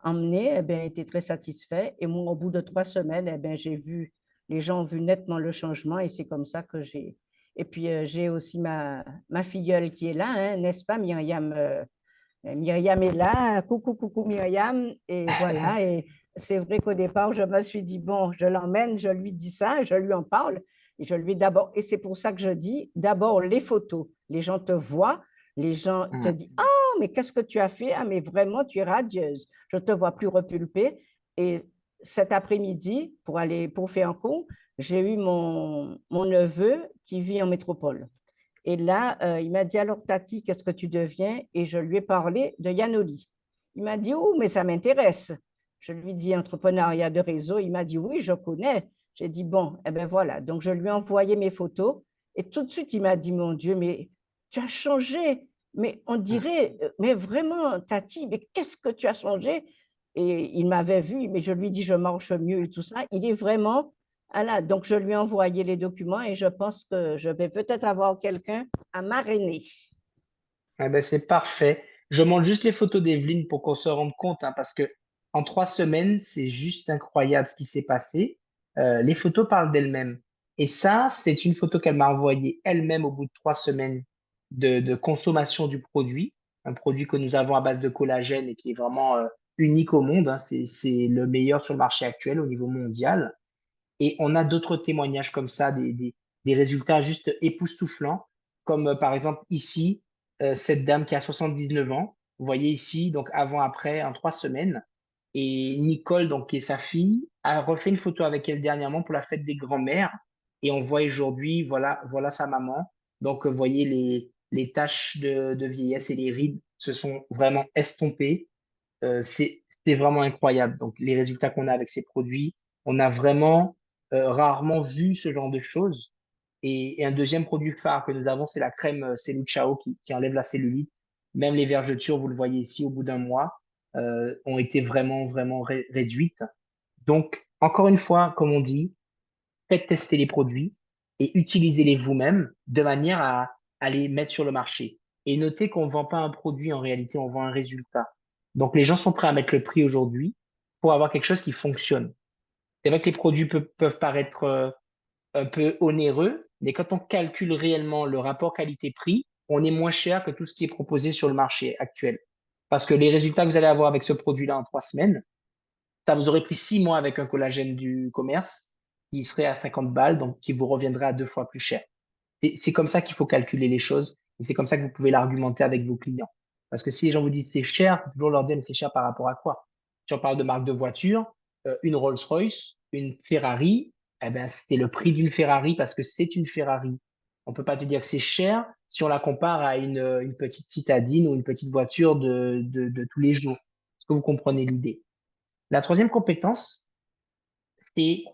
S3: emmenés eh ben, étaient très satisfaits. Et moi, au bout de 3 semaines, eh ben, les gens ont vu nettement le changement. Et c'est comme ça que j'ai. Et puis, j'ai aussi ma filleule qui est là, hein, n'est-ce pas, Myriam? Myriam est là. Coucou, coucou Myriam. Et voilà. Et c'est vrai qu'au départ, je me suis dit, bon, je l'emmène, je lui dis ça, je lui en parle. Et je lui d'abord, et c'est pour ça que je dis, d'abord les photos. Les gens te voient, les gens te
S1: Hmm.
S3: disent, oh, mais qu'est-ce que tu as fait? Ah, mais vraiment, tu es radieuse. Je te vois plus repulpée. Et cet après-midi, pour faire un coup, j'ai eu mon neveu qui vit en métropole. Et là, il m'a dit, alors Tati, qu'est-ce que tu deviens? Et je lui ai parlé de Yanoli. Il m'a dit, oh, mais ça m'intéresse. Je lui dis entrepreneuriat de réseau. Il m'a dit oui, je connais. J'ai dit bon, eh ben voilà. Donc, je lui ai envoyé mes photos et tout de suite, il m'a dit mon Dieu, mais tu as changé. Mais on dirait, mais vraiment, Tati, mais qu'est-ce que tu as changé? Et il m'avait vu, mais je lui dis je marche mieux et tout ça. Il est vraiment, voilà. Donc, je lui ai envoyé les documents et je pense que je vais peut-être avoir quelqu'un à marrainer.
S1: Ah ben, c'est parfait. Je montre juste les photos d'Evelyne pour qu'on se rende compte, hein, parce que en 3 semaines, c'est juste incroyable ce qui s'est passé. Les photos parlent d'elles-mêmes. Et ça, c'est une photo qu'elle m'a envoyée elle-même au bout de 3 semaines de consommation du produit. Un produit que nous avons à base de collagène et qui est vraiment unique au monde, hein. C'est le meilleur sur le marché actuel au niveau mondial. Et on a d'autres témoignages comme ça, des résultats juste époustouflants, comme par exemple ici, cette dame qui a 79 ans. Vous voyez ici, donc avant-après, en 3 semaines. Et Nicole, donc, qui est sa fille, a refait une photo avec elle dernièrement pour la fête des grands-mères. Et on voit aujourd'hui, voilà sa maman. Donc, vous voyez les taches de vieillesse et les rides se sont vraiment estompées. C'est vraiment incroyable. Donc, les résultats qu'on a avec ces produits, on a vraiment rarement vu ce genre de choses. Et un deuxième produit phare que nous avons, c'est la crème Cellucciao qui enlève la cellulite. Même les vergetures, vous le voyez ici, au bout d'un mois, ont été vraiment, vraiment réduites. Donc, encore une fois, comme on dit, faites tester les produits et utilisez-les vous-même de manière à les mettre sur le marché. Et notez qu'on ne vend pas un produit, en réalité, on vend un résultat. Donc, les gens sont prêts à mettre le prix aujourd'hui pour avoir quelque chose qui fonctionne. C'est vrai que les produits peuvent paraître un peu onéreux, mais quand on calcule réellement le rapport qualité-prix, on est moins cher que tout ce qui est proposé sur le marché actuel. Parce que les résultats que vous allez avoir avec ce produit-là en 3 semaines, ça vous aurait pris 6 mois avec un collagène du commerce qui serait à 50 balles, donc qui vous reviendrait à 2 fois plus cher. C'est comme ça qu'il faut calculer les choses et c'est comme ça que vous pouvez l'argumenter avec vos clients. Parce que si les gens vous disent c'est cher, c'est toujours leur dire mais c'est cher par rapport à quoi? Si on parle de marque de voiture, une Rolls-Royce, une Ferrari, eh ben, c'est le prix d'une Ferrari parce que c'est une Ferrari. On peut pas te dire que c'est cher si on la compare à une petite citadine ou une petite voiture de tous les jours. Est-ce que vous comprenez l'idée? La troisième compétence, c'est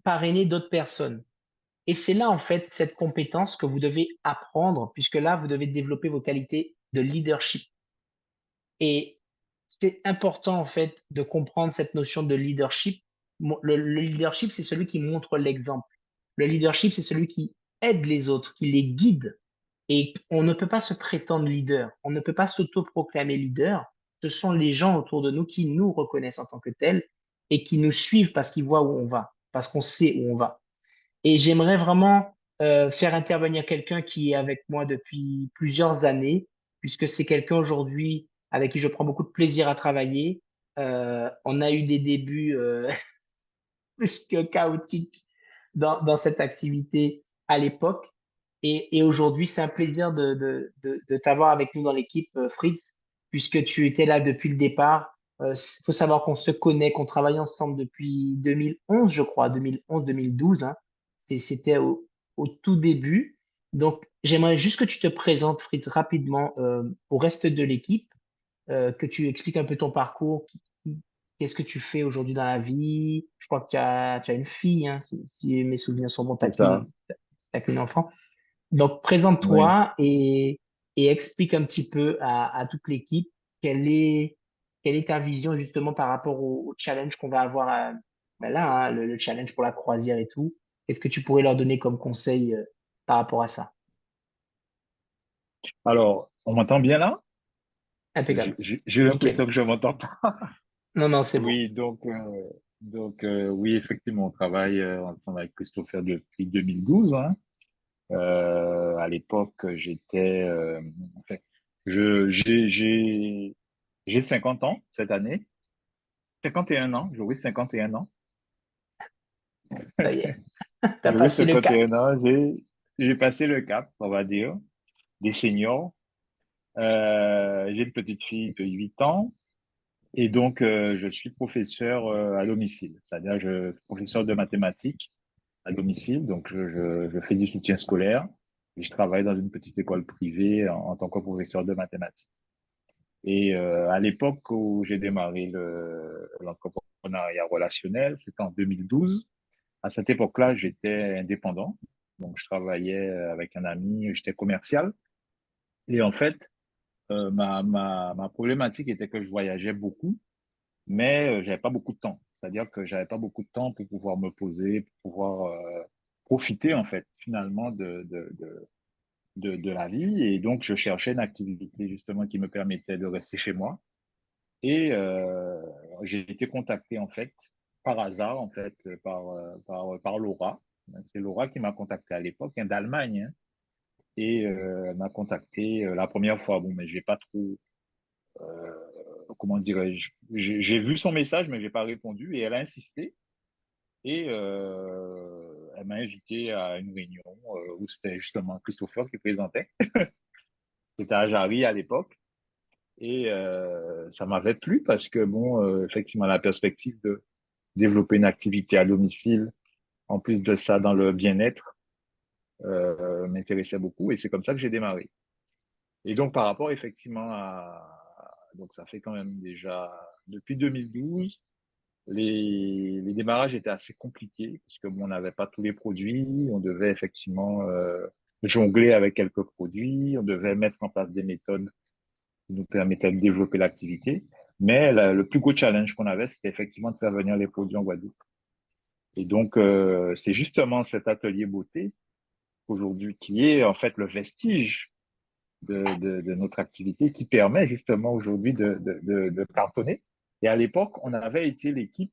S1: parrainer d'autres personnes. Et c'est là, en fait, cette compétence que vous devez apprendre, puisque là, vous devez développer vos qualités de leadership. Et c'est important, en fait, de comprendre cette notion de leadership. Le leadership, c'est celui qui montre l'exemple. Le leadership, c'est celui qui aide les autres, qui les guide. Et on ne peut pas se prétendre leader. On ne peut pas s'autoproclamer leader. Ce sont les gens autour de nous qui nous reconnaissent en tant que tels et qui nous suivent parce qu'ils voient où on va, parce qu'on sait où on va. Et j'aimerais vraiment faire intervenir quelqu'un qui est avec moi depuis plusieurs années, puisque c'est quelqu'un aujourd'hui avec qui je prends beaucoup de plaisir à travailler. On a eu des débuts plus que chaotiques dans cette activité à l'époque. Et aujourd'hui, c'est un plaisir de t'avoir avec nous dans l'équipe, Fritz, puisque tu étais là depuis le départ. Il faut savoir qu'on se connaît, qu'on travaille ensemble depuis 2011, je crois, 2011-2012, hein. C'était au tout début. Donc, j'aimerais juste que tu te présentes, Fritz, rapidement au reste de l'équipe, que tu expliques un peu ton parcours, qu'est-ce que tu fais aujourd'hui dans la vie. Je crois que tu as une fille, hein, si mes souvenirs sont bons, tu
S4: C'est ça,
S1: n'as qu'une enfant. Donc,
S4: oui.
S1: présente-toi et explique un petit peu à toute l'équipe quelle est, quelle est ta vision justement par rapport au challenge qu'on va avoir ben là, hein, le challenge pour la croisière et tout. Qu'est-ce que tu pourrais leur donner comme conseil par rapport à ça?
S4: Alors, on m'entend bien là?
S1: Impeccable.
S4: J'ai
S1: Nickel.
S4: l'impression que je m'entends pas.
S1: Non, non, c'est bon.
S4: Oui, oui, effectivement, on travaille ensemble avec Christopher depuis 2012, hein. À l'époque, enfin, je, j'ai 50 ans cette année, 51 ans, j'aurai 51 ans.
S1: Ça y est. T'as
S4: J'aurai
S1: passé le cap.
S4: 51 ans, j'ai passé le cap, on va dire, des seniors. J'ai une petite fille de 8 ans et donc je suis professeur à domicile, c'est-à-dire je suis professeur de mathématiques à domicile, donc je fais du soutien scolaire et je travaille dans une petite école privée en tant que professeur de mathématiques. Et à l'époque où j'ai démarré l'entrepreneuriat relationnel, c'était en 2012. À cette époque-là, j'étais indépendant. Donc, je travaillais avec un ami, j'étais commercial. Et en fait, ma problématique était que je voyageais beaucoup, mais j'avais pas beaucoup de temps. C'est-à-dire que j'avais pas beaucoup de temps pour pouvoir me poser, pour pouvoir profiter, en fait, finalement, de la vie. Et donc, je cherchais une activité, justement, qui me permettait de rester chez moi. Et j'ai été contacté, en fait, par hasard, en fait, par Laura. C'est Laura qui m'a contacté à l'époque, hein, d'Allemagne, hein. Et elle m'a contacté la première fois. Bon, mais j'ai pas trop, comment dirais-je, j'ai vu son message, mais j'ai pas répondu. Et elle a insisté. Et elle m'a invité à une réunion où c'était justement Christopher qui présentait. C'était à Jarry à l'époque. Et ça m'avait plu parce que, bon, effectivement, la perspective de développer une activité à domicile, en plus de ça, dans le bien-être, m'intéressait beaucoup. Et c'est comme ça que j'ai démarré. Et donc, par rapport, effectivement, donc, ça fait quand même déjà, depuis 2012, les démarrages étaient assez compliqués parce que bon, on n'avait pas tous les produits, on devait effectivement jongler avec quelques produits, on devait mettre en place des méthodes qui nous permettaient de développer l'activité. Mais le plus gros challenge qu'on avait, c'était effectivement de faire venir les produits en Guadeloupe. Et donc, c'est justement cet atelier beauté aujourd'hui qui est en fait le vestige de notre activité qui permet justement aujourd'hui de cartonner. Et à l'époque, on avait été l'équipe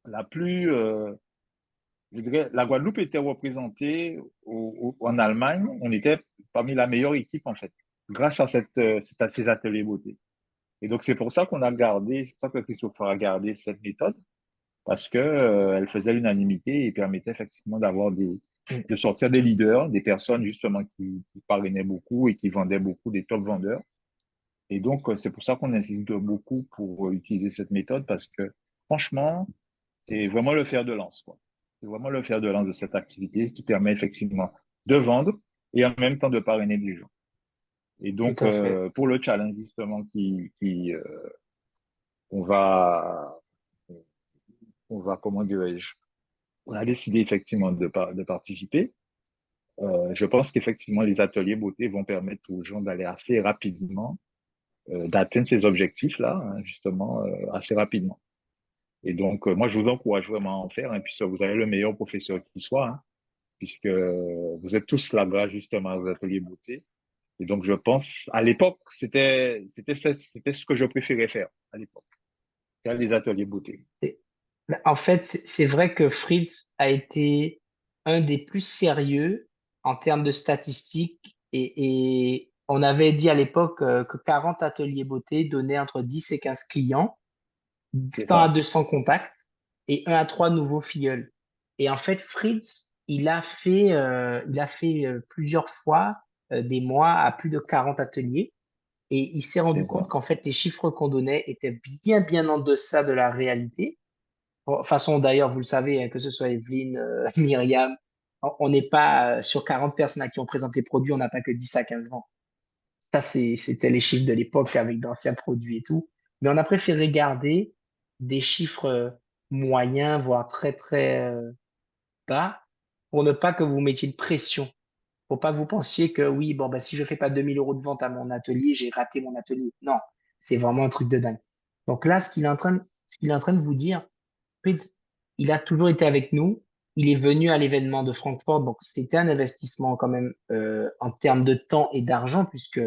S4: la plus, je dirais, la Guadeloupe était représentée en Allemagne. On était parmi la meilleure équipe, en fait, grâce à ces ateliers beauté. Et donc, c'est pour ça qu'on a gardé, c'est pour ça que Christopher a gardé cette méthode, parce que, elle faisait l'unanimité et permettait effectivement de sortir des leaders, des personnes justement qui parrainaient beaucoup et qui vendaient beaucoup, des top vendeurs. Et donc, c'est pour ça qu'on insiste beaucoup pour utiliser cette méthode, parce que franchement, c'est vraiment le fer de lance, quoi. C'est vraiment le fer de lance de cette activité qui permet effectivement de vendre et en même temps de parrainer des gens. Et
S1: Tout
S4: donc,
S1: à fait.
S4: pour le challenge justement on va, comment dirais-je, on a décidé effectivement de participer. Je pense qu'effectivement, les ateliers beauté vont permettre aux gens d'aller assez rapidement, d'atteindre ces objectifs-là, hein, justement, assez rapidement. Et donc, moi, je vous encourage vraiment à en faire, hein, puisque vous avez le meilleur professeur qui soit, hein, puisque vous êtes tous là-bas justement aux ateliers beauté. Et donc, je pense, à l'époque, c'était ce que je préférais faire à l'époque, faire les ateliers beauté.
S1: Et- mais en fait, c'est vrai que Fritz a été un des plus sérieux en termes de statistiques et on avait dit à l'époque que 40 ateliers beauté donnaient entre 10 et 15 clients,
S4: C'est
S1: 100 à
S4: ça.
S1: 200 contacts et 1 à 3 nouveaux filleuls. Et en fait, Fritz, il a fait plusieurs fois des mois à plus de 40 ateliers. Et il s'est rendu
S4: C'est
S1: compte
S4: ça.
S1: qu'en fait, les chiffres qu'on donnait étaient bien, bien en deçà de la réalité. De toute façon, d'ailleurs, vous le savez, hein, que ce soit Evelyne, Myriam, on n'est pas sur 40 personnes à qui on présente les produits, on n'a pas que 10 à 15 ventes. Ça, c'était les chiffres de l'époque avec d'anciens produits et tout. Mais on a préféré garder des chiffres moyens, voire très, très bas, pour ne pas que vous mettiez de pression. Faut pas que vous pensiez que oui, bon, bah, si je fais pas 2 000 € de vente à mon atelier, j'ai raté mon atelier. Non, c'est vraiment un truc de dingue. Donc là, ce qu'il est en train de vous dire, Fritz, il a toujours été avec nous. Il est venu à l'événement de Francfort, donc c'était un investissement quand même en termes de temps et d'argent, puisque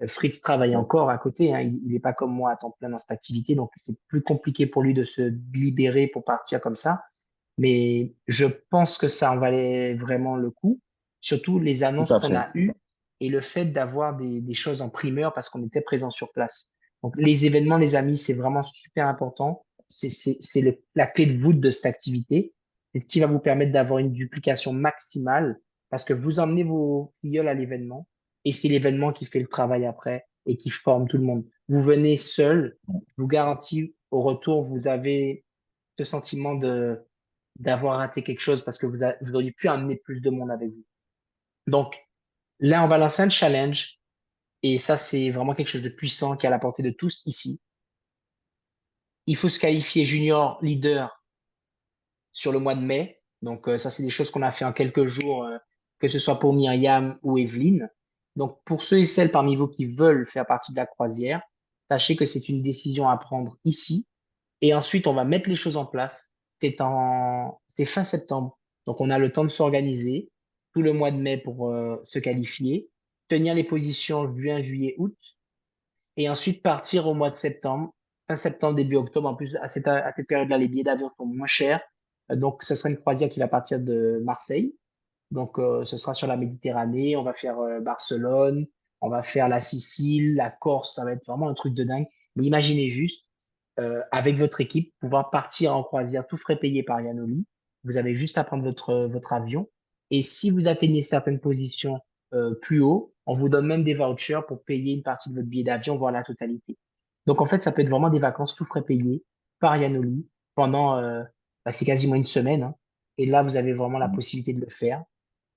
S1: Fritz travaille
S4: Ouais,
S1: encore à côté, hein. Il n'est pas comme moi à temps plein dans cette activité, donc c'est plus compliqué pour lui de se libérer pour partir comme ça. Mais je pense que ça en valait vraiment le coup, surtout les
S4: tout
S1: annonces
S4: à
S1: qu'on
S4: fait.
S1: a eues et le fait d'avoir des choses en primeur parce qu'on était présent sur place. Donc les événements, les amis, c'est vraiment super important. C'est la clé de voûte de cette activité. C'est ce qui va vous permettre d'avoir une duplication maximale parce que vous emmenez vos filleuls à l'événement et c'est l'événement qui fait le travail après et qui forme tout le monde. Vous venez seul, je vous garantis, au retour, vous avez ce sentiment d'avoir raté quelque chose parce que vous auriez pu amener plus de monde avec vous. Donc, là, on va lancer un challenge. Et ça, c'est vraiment quelque chose de puissant qui est à la portée de tous ici. Il faut se qualifier junior leader sur le mois de mai. Donc, ça, c'est des choses qu'on a fait en quelques jours, que ce soit pour Myriam ou Evelyne. Donc, pour ceux et celles parmi vous qui veulent faire partie de la croisière, sachez que c'est une décision à prendre ici. Et ensuite, on va mettre les choses en place. C'est fin septembre. Donc, on a le temps de s'organiser tout le mois de mai pour se qualifier, tenir les positions juin, juillet, août, et ensuite partir au mois de septembre, fin septembre, début octobre. En plus, à cette période-là, les billets d'avion sont moins chers. Donc, ce sera une croisière qui va partir de Marseille. Donc, ce sera sur la Méditerranée. On va faire Barcelone, on va faire la Sicile, la Corse. Ça va être vraiment un truc de dingue. Mais imaginez juste, avec votre équipe, pouvoir partir en croisière, tout frais payé par Yanoli. Vous avez juste à prendre votre avion. Et si vous atteignez certaines positions plus haut, on vous donne même des vouchers pour payer une partie de votre billet d'avion, voire la totalité. Donc, en fait, ça peut être vraiment des vacances tout frais payées par Yanoli pendant, c'est quasiment une semaine, hein. Et là, vous avez vraiment la possibilité de le faire.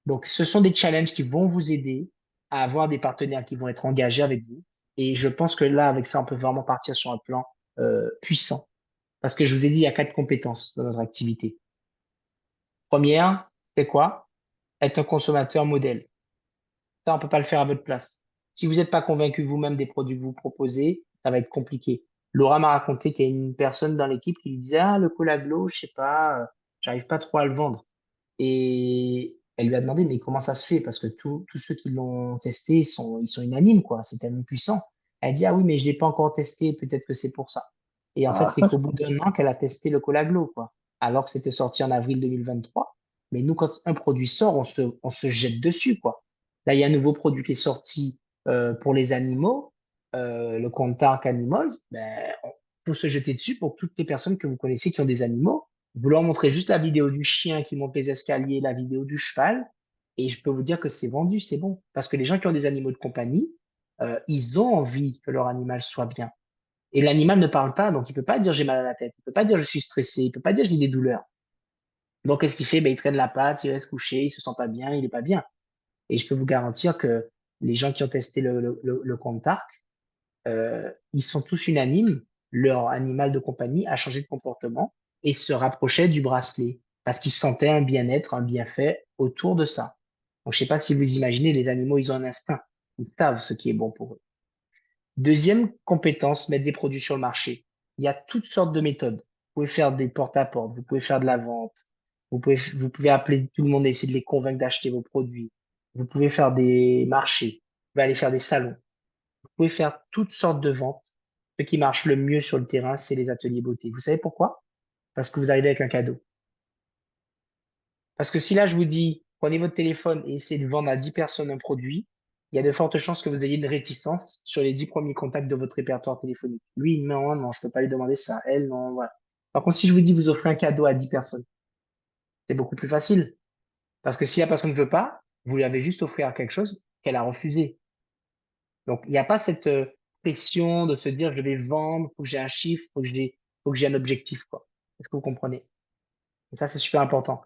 S1: Donc, ce sont des challenges qui vont vous aider à avoir des partenaires qui vont être engagés avec vous. Et je pense que là, avec ça, on peut vraiment partir sur un plan puissant. Parce que je vous ai dit, il y a 4 compétences dans notre activité. Première, c'est quoi? Être un consommateur modèle. Ça, on peut pas le faire à votre place. Si vous n'êtes pas convaincu vous-même des produits que vous proposez, ça va être compliqué. Laura m'a raconté qu'il y a une personne dans l'équipe qui lui disait, ah, le cola glow, je sais pas, j'arrive pas trop à le vendre. Et elle lui a demandé, mais comment ça se fait? Parce que tous ceux qui l'ont testé, ils sont unanimes, quoi. C'est tellement puissant. Elle dit, ah oui, mais je l'ai pas encore testé, peut-être que c'est pour ça. Et en fait,
S2: Ah,
S1: c'est qu'au bout d'un an qu'elle a testé le cola glow, quoi. Alors que c'était sorti en avril 2023. Mais nous, quand un produit sort, on se jette dessus, quoi. Là, il y a un nouveau produit qui est sorti pour les animaux, le Contact Animals. Ben, faut se jeter dessus pour toutes les personnes que vous connaissez qui ont des animaux. Vous leur montrez juste la vidéo du chien qui monte les escaliers, la vidéo du cheval, et je peux vous dire que c'est vendu, c'est bon. Parce que les gens qui ont des animaux de compagnie, ils ont envie que leur animal soit bien. Et l'animal ne parle pas, donc il peut pas dire j'ai mal à la tête, il peut pas dire je suis stressé, il peut pas dire j'ai des douleurs. Donc qu'est-ce qu'il fait? Ben, il traîne la patte, il reste couché, il se sent pas bien, il est pas bien. Et je peux vous garantir que les gens qui ont testé le Contact, ils sont tous unanimes. Leur animal de compagnie a changé de comportement et se rapprochait du bracelet parce qu'ils sentaient un bien-être, un bienfait autour de ça. Donc, je sais pas si vous imaginez, les animaux, ils ont un instinct. Ils savent ce qui est bon pour eux. Deuxième compétence, mettre des produits sur le marché. Il y a toutes sortes de méthodes. Vous pouvez faire des porte-à-porte, vous pouvez faire de la vente, vous pouvez appeler tout le monde et essayer de les convaincre d'acheter vos produits. Vous pouvez faire des marchés, vous pouvez aller faire des salons. Vous pouvez faire toutes sortes de ventes. Ce qui marche le mieux sur le terrain, c'est les ateliers beauté. Vous savez pourquoi? Parce que vous arrivez avec un cadeau. Parce que si là, je vous dis, prenez votre téléphone et essayez de vendre à 10 personnes un produit, il y a de fortes chances que vous ayez une réticence sur les 10 premiers contacts de votre répertoire téléphonique. Lui, non, non, je peux pas lui demander ça. Elle, non, voilà. Par contre, si je vous dis, vous offrez un cadeau à 10 personnes, c'est beaucoup plus facile. Parce que si la personne ne veut pas, vous lui avez juste offert quelque chose qu'elle a refusé. Donc, il n'y a pas cette pression de se dire, je vais vendre, faut que j'ai un chiffre, faut que j'ai un objectif, quoi. Est-ce que vous comprenez? Et ça, c'est super important.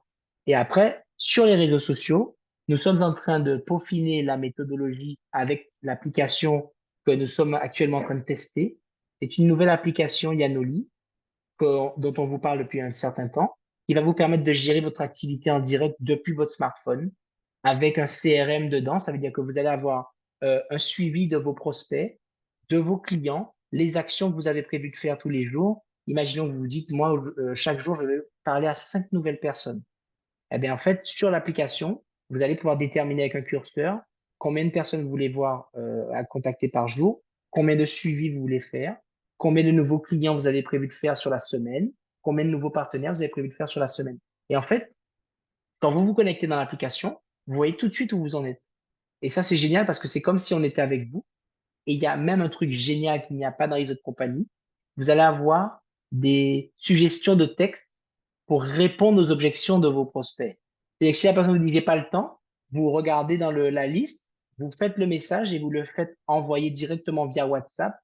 S1: Et après, sur les réseaux sociaux, nous sommes en train de peaufiner la méthodologie avec l'application que nous sommes actuellement en train de tester. C'est une nouvelle application Yanoli dont on vous parle depuis un certain temps, qui va vous permettre de gérer votre activité en direct depuis votre smartphone avec un CRM dedans. Ça veut dire que vous allez avoir un suivi de vos prospects, de vos clients, les actions que vous avez prévu de faire tous les jours. Imaginons que vous vous dites, moi, chaque jour, je vais parler à 5 nouvelles personnes. Eh bien, en fait, sur l'application, vous allez pouvoir déterminer avec un curseur combien de personnes vous voulez voir à contacter par jour, combien de suivis vous voulez faire, combien de nouveaux clients vous avez prévu de faire sur la semaine, combien de nouveaux partenaires vous avez prévu de faire sur la semaine. Et en fait, quand vous vous connectez dans l'application, vous voyez tout de suite où vous en êtes. Et ça, c'est génial parce que c'est comme si on était avec vous. Et il y a même un truc génial qu'il n'y a pas dans les autres compagnies. Vous allez avoir des suggestions de texte pour répondre aux objections de vos prospects. C'est-à-dire que si la personne vous dit j'ai pas le temps, vous regardez dans la liste, vous faites le message et vous le faites envoyer directement via WhatsApp.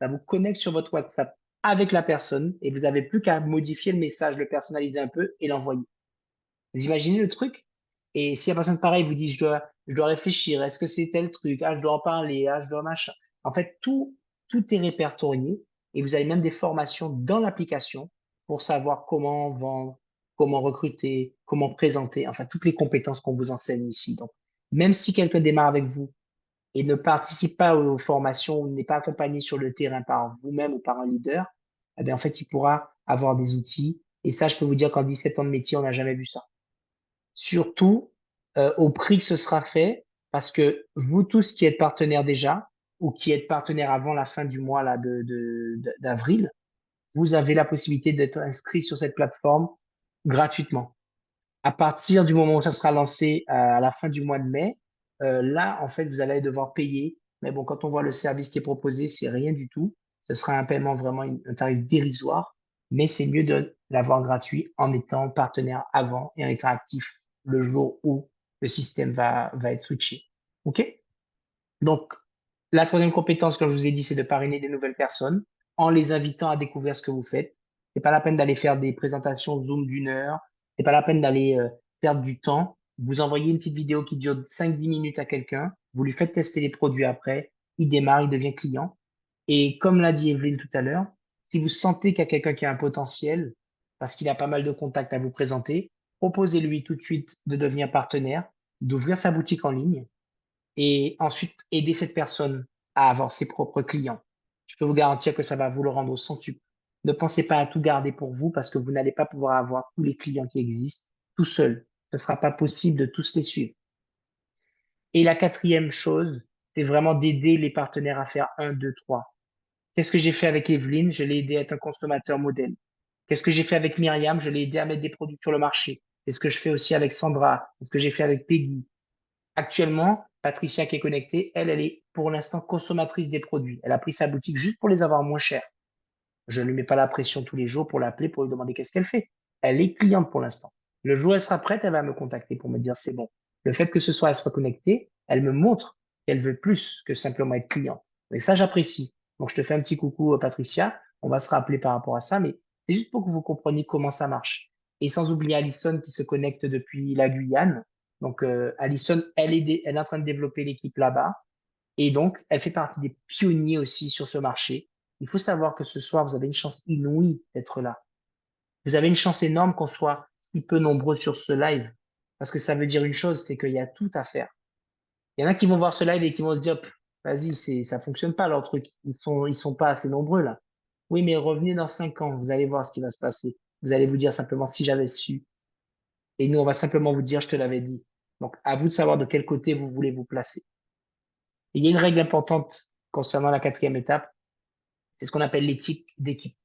S1: Ça vous connecte sur votre WhatsApp avec la personne et vous n'avez plus qu'à modifier le message, le personnaliser un peu et l'envoyer. Vous imaginez le truc? Et si la personne, pareil, vous dit, je dois réfléchir, est-ce que c'est tel truc, ah, je dois en parler, ah, je dois machin. En fait, tout est répertorié et vous avez même des formations dans l'application pour savoir comment vendre, comment recruter, comment présenter, enfin, toutes les compétences qu'on vous enseigne ici. Donc, même si quelqu'un démarre avec vous et ne participe pas aux formations, ou n'est pas accompagné sur le terrain par vous-même ou par un leader, eh bien, en fait, il pourra avoir des outils. Et ça, je peux vous dire qu'en 17 ans de métier, on n'a jamais vu ça. Surtout au prix que ce sera fait, parce que vous tous qui êtes partenaires déjà, ou qui êtes partenaires avant la fin du mois là, d'avril, vous avez la possibilité d'être inscrit sur cette plateforme gratuitement. À partir du moment où ça sera lancé à la fin du mois de mai, là, en fait, vous allez devoir payer. Mais bon, quand on voit le service qui est proposé, c'est rien du tout. Ce sera un paiement vraiment, un tarif dérisoire, mais c'est mieux de l'avoir gratuit en étant partenaire avant et en étant actif le jour où le système va être switché. OK? Donc, la troisième compétence, comme je vous ai dit, c'est de parrainer des nouvelles personnes en les invitant à découvrir ce que vous faites. C'est pas la peine d'aller faire des présentations Zoom d'1 heure. C'est pas la peine d'aller perdre du temps. Vous envoyez une petite vidéo qui dure 5-10 minutes à quelqu'un. Vous lui faites tester les produits après. Il démarre, il devient client. Et comme l'a dit Evelyne tout à l'heure, si vous sentez qu'il y a quelqu'un qui a un potentiel, parce qu'il a pas mal de contacts à vous présenter, proposez-lui tout de suite de devenir partenaire, d'ouvrir sa boutique en ligne et ensuite aider cette personne à avoir ses propres clients. Je peux vous garantir que ça va vous le rendre au centuple. Ne pensez pas à tout garder pour vous parce que vous n'allez pas pouvoir avoir tous les clients qui existent tout seul. Ce ne sera pas possible de tous les suivre. Et la quatrième chose, c'est vraiment d'aider les partenaires à faire 1, 2, 3. Qu'est-ce que j'ai fait avec Evelyne? Je l'ai aidé à être un consommateur modèle. Qu'est-ce que j'ai fait avec Myriam? Je l'ai aidé à mettre des produits sur le marché. C'est ce que je fais aussi avec Sandra. C'est ce que j'ai fait avec Peggy. Actuellement, Patricia qui est connectée, elle est pour l'instant consommatrice des produits. Elle a pris sa boutique juste pour les avoir moins chers. Je ne lui mets pas la pression tous les jours pour l'appeler, pour lui demander qu'est-ce qu'elle fait. Elle est cliente pour l'instant. Le jour où elle sera prête, elle va me contacter pour me dire c'est bon. Le fait que ce soit elle soit connectée, elle me montre qu'elle veut plus que simplement être cliente. Et ça, j'apprécie. Donc, je te fais un petit coucou, Patricia. On va se rappeler par rapport à ça, mais c'est juste pour que vous compreniez comment ça marche. Et sans oublier Alison qui se connecte depuis la Guyane. Donc, Alison, elle est en train de développer l'équipe là-bas. Et donc, elle fait partie des pionniers aussi sur ce marché. Il faut savoir que ce soir, vous avez une chance inouïe d'être là. Vous avez une chance énorme qu'on soit si peu nombreux sur ce live. Parce que ça veut dire une chose, c'est qu'il y a tout à faire. Il y en a qui vont voir ce live et qui vont se dire, vas-y, ça fonctionne pas leur truc. Ils sont pas assez nombreux là. Oui, mais revenez dans 5 ans, vous allez voir ce qui va se passer. Vous allez vous dire simplement si j'avais su. Et nous, on va simplement vous dire, je te l'avais dit. Donc, à vous de savoir de quel côté vous voulez vous placer. Et il y a une règle importante concernant la quatrième étape, c'est ce qu'on appelle l'éthique d'équipe.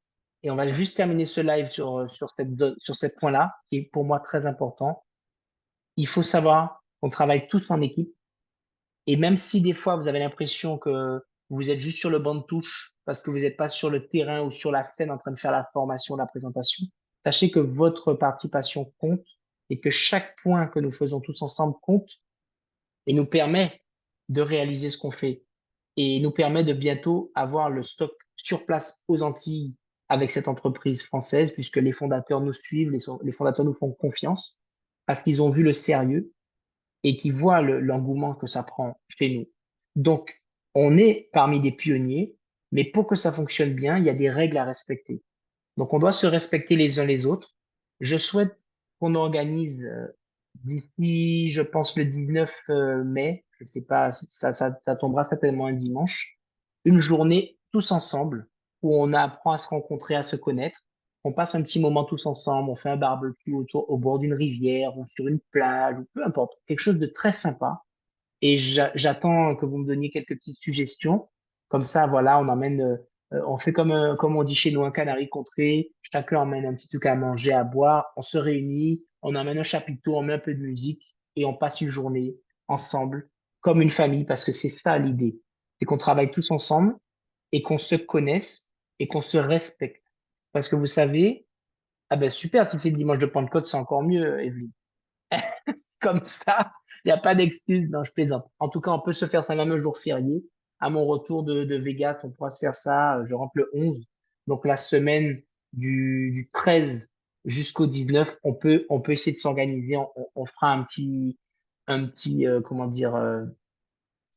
S1: Et on va juste terminer ce live sur ce point-là, qui est pour moi très important. Il faut savoir qu'on travaille tous en équipe. Et même si des fois vous avez l'impression que vous êtes juste sur le banc de touche parce que vous n'êtes pas sur le terrain ou sur la scène en train de faire la formation, la présentation, sachez que votre participation compte et que chaque point que nous faisons tous ensemble compte et nous permet de réaliser ce qu'on fait et nous permet de bientôt avoir le stock sur place aux Antilles avec cette entreprise française, puisque les fondateurs nous suivent, les fondateurs nous font confiance, parce qu'ils ont vu le sérieux et qu'ils voient l'engouement que ça prend chez nous. Donc, on est parmi des pionniers, mais pour que ça fonctionne bien, il y a des règles à respecter. Donc, on doit se respecter les uns les autres. Je souhaite qu'on organise d'ici, je pense, le 19 mai, je sais pas, ça tombera certainement un dimanche, une journée tous ensemble où on apprend à se rencontrer, à se connaître. On passe un petit moment tous ensemble, on fait un barbecue au bord d'une rivière ou sur une plage ou peu importe, quelque chose de très sympa. Et j'attends que vous me donniez quelques petites suggestions. Comme ça, voilà, on fait comme on dit chez nous, un canari contré. Chacun emmène un petit truc à manger, à boire. On se réunit, on emmène un chapiteau, on met un peu de musique et on passe une journée ensemble, comme une famille, parce que c'est ça l'idée. C'est qu'on travaille tous ensemble et qu'on se connaisse et qu'on se respecte. Parce que vous savez, ah ben super, si c'est le dimanche de Pentecôte, c'est encore mieux, Evelyne. Comme ça, il n'y a pas d'excuse. Non, je plaisante. En tout cas, on peut se faire ça même un jour férié. À mon retour de Vegas, on pourra se faire ça. Je rentre le 11. Donc, la semaine du 13 jusqu'au 19, on peut essayer de s'organiser. On fera un petit, comment dire,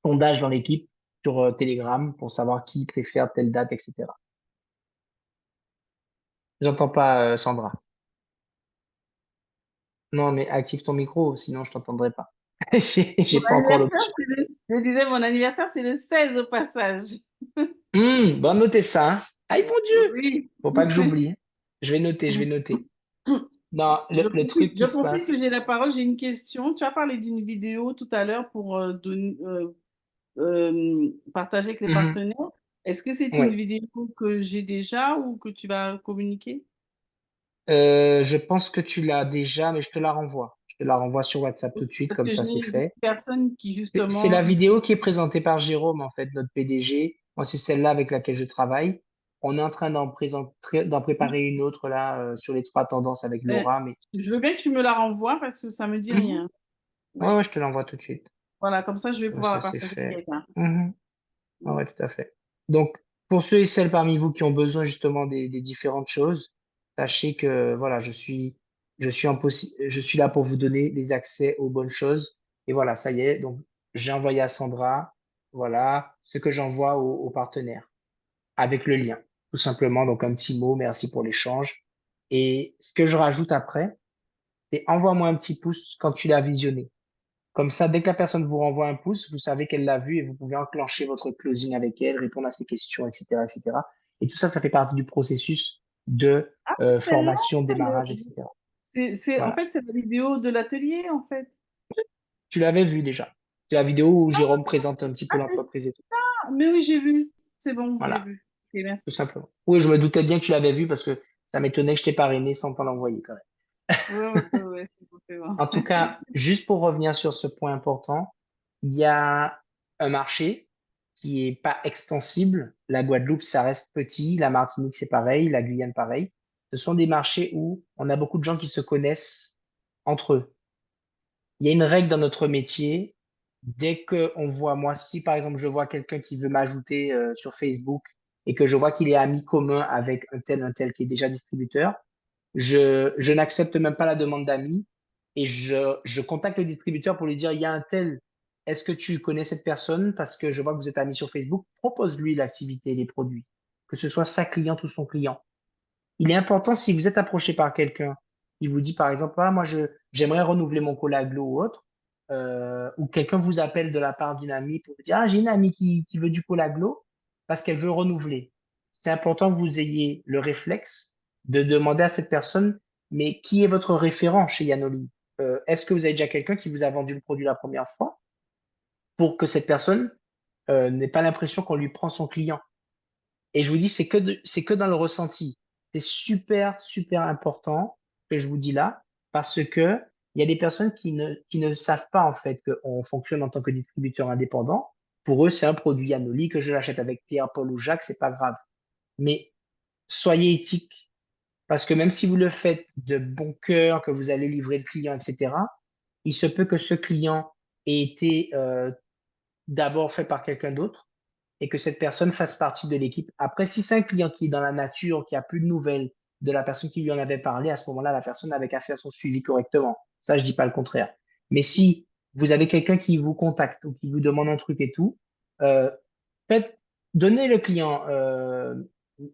S1: sondage dans l'équipe sur Telegram pour savoir qui préfère telle date, etc. J'entends pas, Sandra. Non, mais active ton micro, sinon je t'entendrai pas.
S2: Mon
S1: J'ai pas encore
S2: anniversaire,
S1: l'option.
S2: je disais, mon anniversaire, c'est le 16 au passage.
S1: Bon, notez ça, hein. Aïe, mon Dieu!
S2: Oui.
S1: Faut pas que j'oublie. Je vais noter, je vais noter. Non, le truc
S2: Je
S1: qui se
S2: profite que
S1: passe.
S2: j'ai la parole, j'ai une question. Tu as parlé d'une vidéo tout à l'heure pour partager avec les
S1: Mhm.
S2: partenaires. Est-ce que c'est une
S1: Ouais.
S2: vidéo que j'ai déjà ou que tu vas communiquer?
S1: Je pense que tu l'as déjà, mais je te la renvoie. Je te la renvoie sur WhatsApp tout de suite,
S2: Parce
S1: comme
S2: que
S1: ça
S2: j'ai
S1: c'est
S2: une
S1: fait.
S2: personne qui
S1: C'est
S2: justement...
S1: la vidéo qui est présentée par Jérôme, en fait, notre PDG. Moi, c'est celle-là avec laquelle je travaille. On est en train d'en préparer une autre là sur les 3 tendances avec
S2: Euh,
S1: Laura, mais
S2: je veux bien que tu me la renvoies parce que ça me dit
S1: Mhm.
S2: rien.
S1: Ouais,
S2: Oui.
S1: ouais, je te l'envoie tout de suite.
S2: Voilà, comme ça, je vais
S1: Comme
S2: pouvoir
S1: ça
S2: la
S1: c'est
S2: partager avec
S1: fait.
S2: quelqu'un.
S1: Mhm. Ouais, ouais, tout à fait. Donc, pour ceux et celles parmi vous qui ont besoin justement des différentes choses, sachez que voilà, je suis là pour vous donner les accès aux bonnes choses. Et voilà, ça y est. Donc, j'ai envoyé à Sandra, voilà, ce que j'envoie aux partenaires avec le lien, tout simplement. Donc, un petit mot, merci pour l'échange. Et ce que je rajoute après, c'est envoie-moi un petit pouce quand tu l'as visionné. Comme ça, dès que la personne vous renvoie un pouce, vous savez qu'elle l'a vu et vous pouvez enclencher votre closing avec elle, répondre à ses questions, etc., etc. Et cetera. Et tout ça, ça fait partie du processus de
S2: Ah, c'est celle-là,
S1: formation, démarrage,
S2: le-
S1: etc.
S2: en
S1: Voilà.
S2: fait, c'est la vidéo de l'atelier, en fait.
S1: Tu l'avais vu déjà. C'est la vidéo où Jérôme présente un petit peu
S2: Ah, c'est
S1: l'entreprise et tout.
S2: ça! Mais oui, j'ai vu. C'est bon, j'ai
S1: Voilà,
S2: vu. Ok,
S1: tout
S2: merci.
S1: simplement. Oui, je me doutais bien que tu l'avais vu parce que ça m'étonnait que je t'ai parrainé sans t'en l'envoyer quand même.
S2: Ouais, ouais, ouais, ouais, c'est bon, c'est bon.
S1: En tout cas, juste pour revenir sur ce point important, il y a un marché qui est pas extensible. La Guadeloupe, ça reste petit. La Martinique, c'est pareil. La Guyane, pareil. Ce sont des marchés où on a beaucoup de gens qui se connaissent entre eux. Il y a une règle dans notre métier. Dès que on voit, moi, si par exemple je vois quelqu'un qui veut m'ajouter sur Facebook et que je vois qu'il est ami commun avec un tel qui est déjà distributeur, je n'accepte même pas la demande d'amis et je contacte le distributeur pour lui dire, il y a un tel, est-ce que tu connais cette personne? Parce que je vois que vous êtes amis sur Facebook, propose-lui l'activité et les produits, que ce soit sa cliente ou son client. Il est important, si vous êtes approché par quelqu'un, il vous dit par exemple, ah, moi j'aimerais renouveler mon Colaglo ou autre, ou quelqu'un vous appelle de la part d'une amie pour vous dire, ah, j'ai une amie qui veut du Colaglo parce qu'elle veut renouveler. C'est important que vous ayez le réflexe de demander à cette personne, mais qui est votre référent chez Yanoli? Est-ce que vous avez déjà quelqu'un qui vous a vendu le produit la première fois pour que cette personne n'ait pas l'impression qu'on lui prend son client? Et je vous dis, c'est que dans le ressenti. C'est super, super important que je vous dis là, parce que il y a des personnes qui ne savent pas, en fait, qu'on fonctionne en tant que distributeur indépendant. Pour eux, c'est un produit Anoli, que je l'achète avec Pierre, Paul ou Jacques, c'est pas grave. Mais soyez éthique, parce que même si vous le faites de bon cœur, que vous allez livrer le client, etc., il se peut que ce client ait été d'abord fait par quelqu'un d'autre et que cette personne fasse partie de l'équipe. Après, si c'est un client qui est dans la nature, qui a plus de nouvelles de la personne qui lui en avait parlé, à ce moment-là, la personne n'avait qu'à faire son suivi correctement. Ça, je dis pas le contraire. Mais si vous avez quelqu'un qui vous contacte ou qui vous demande un truc et tout, euh, faites, donnez le client,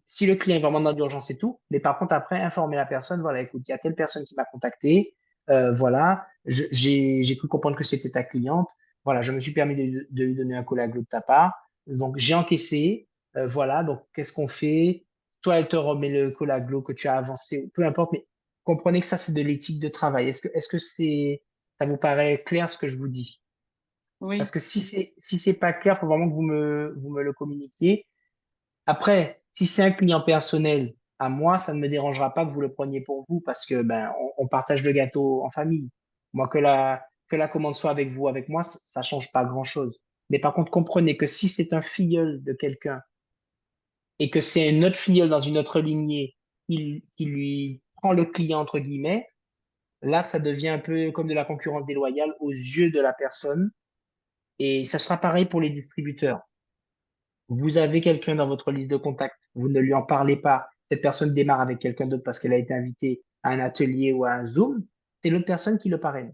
S1: si le client est vraiment dans l'urgence et tout, mais par contre, après, informez la personne, voilà, écoute, il y a telle personne qui m'a contacté, voilà, j'ai cru comprendre que c'était ta cliente, voilà, je me suis permis de lui donner un collaglo de ta part, donc j'ai encaissé, voilà, donc qu'est-ce qu'on fait? Soit elle te remet le collaglo que tu as avancé, peu importe, mais comprenez que ça, c'est de l'éthique de travail. Est-ce que ça vous paraît clair ce que je vous dis? Parce
S2: Oui,
S1: que si c'est pas clair, faut vraiment que vous me le communiquiez. Après, si c'est un client personnel à moi, ça ne me dérangera pas que vous le preniez pour vous parce que ben on partage le gâteau en famille. Moi que la commande soit avec vous, avec moi, ça change pas grand-chose. Mais par contre, comprenez que si c'est un filleul de quelqu'un et que c'est un autre filleul dans une autre lignée qui lui prend le client entre guillemets, là, ça devient un peu comme de la concurrence déloyale aux yeux de la personne. Et ça sera pareil pour les distributeurs. Vous avez quelqu'un dans votre liste de contacts, vous ne lui en parlez pas, cette personne démarre avec quelqu'un d'autre parce qu'elle a été invitée à un atelier ou à un Zoom, c'est l'autre personne qui le parraine.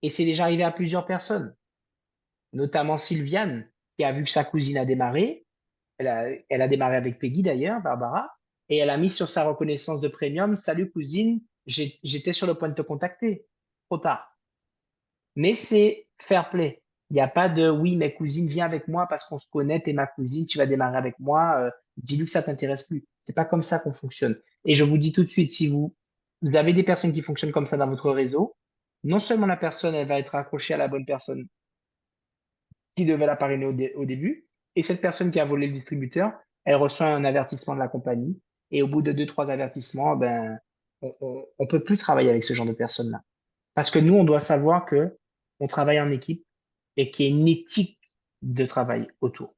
S1: Et c'est déjà arrivé à plusieurs personnes, notamment Sylviane, qui a vu que sa cousine a démarré. Elle a démarré avec Peggy d'ailleurs, Barbara, et elle a mis sur sa reconnaissance de premium, salut cousine, j'étais sur le point de te contacter. Trop tard. Mais c'est fair play. Il n'y a pas de oui, mais cousine, viens avec moi parce qu'on se connaît, t'es ma cousine, tu vas démarrer avec moi, dis-lui que ça t'intéresse plus. C'est pas comme ça qu'on fonctionne. Et je vous dis tout de suite, si vous avez des personnes qui fonctionnent comme ça dans votre réseau, non seulement la personne, elle va être accrochée à la bonne personne qui devait la parrainer au début, et cette personne qui a volé le distributeur, elle reçoit un avertissement de la compagnie, et au bout de deux, trois avertissements, ben, on peut plus travailler avec ce genre de personnes-là. Parce que nous, on doit savoir que on travaille en équipe et qu'il y a une éthique de travail autour.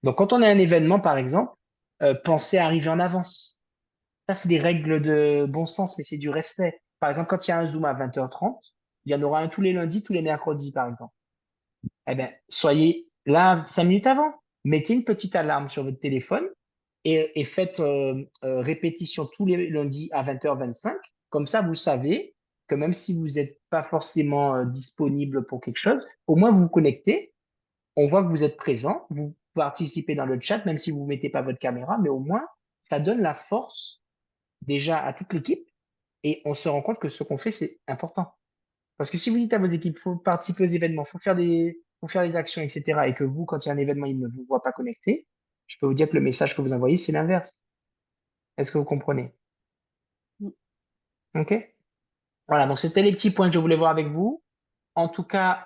S1: Donc, quand on a un événement, par exemple, pensez à arriver en avance. Ça, c'est des règles de bon sens, mais c'est du respect. Par exemple, quand il y a un Zoom à 20h30, il y en aura un tous les lundis, tous les mercredis, par exemple. Eh bien, soyez là 5 minutes avant. Mettez une petite alarme sur votre téléphone et faites répétition tous les lundis à 20h25. Comme ça, vous savez que même si vous n'êtes pas forcément disponible pour quelque chose, au moins vous vous connectez, on voit que vous êtes présent, vous participez dans le chat, même si vous ne mettez pas votre caméra, mais au moins, ça donne la force déjà à toute l'équipe et on se rend compte que ce qu'on fait, c'est important. Parce que si vous dites à vos équipes, faut participer aux événements, faut faire des actions, etc., et que vous, quand il y a un événement, ils ne vous voient pas connecté, je peux vous dire que le message que vous envoyez, c'est l'inverse. Est-ce que vous comprenez? OK? Voilà, donc c'était les petits points que je voulais voir avec vous. En tout cas,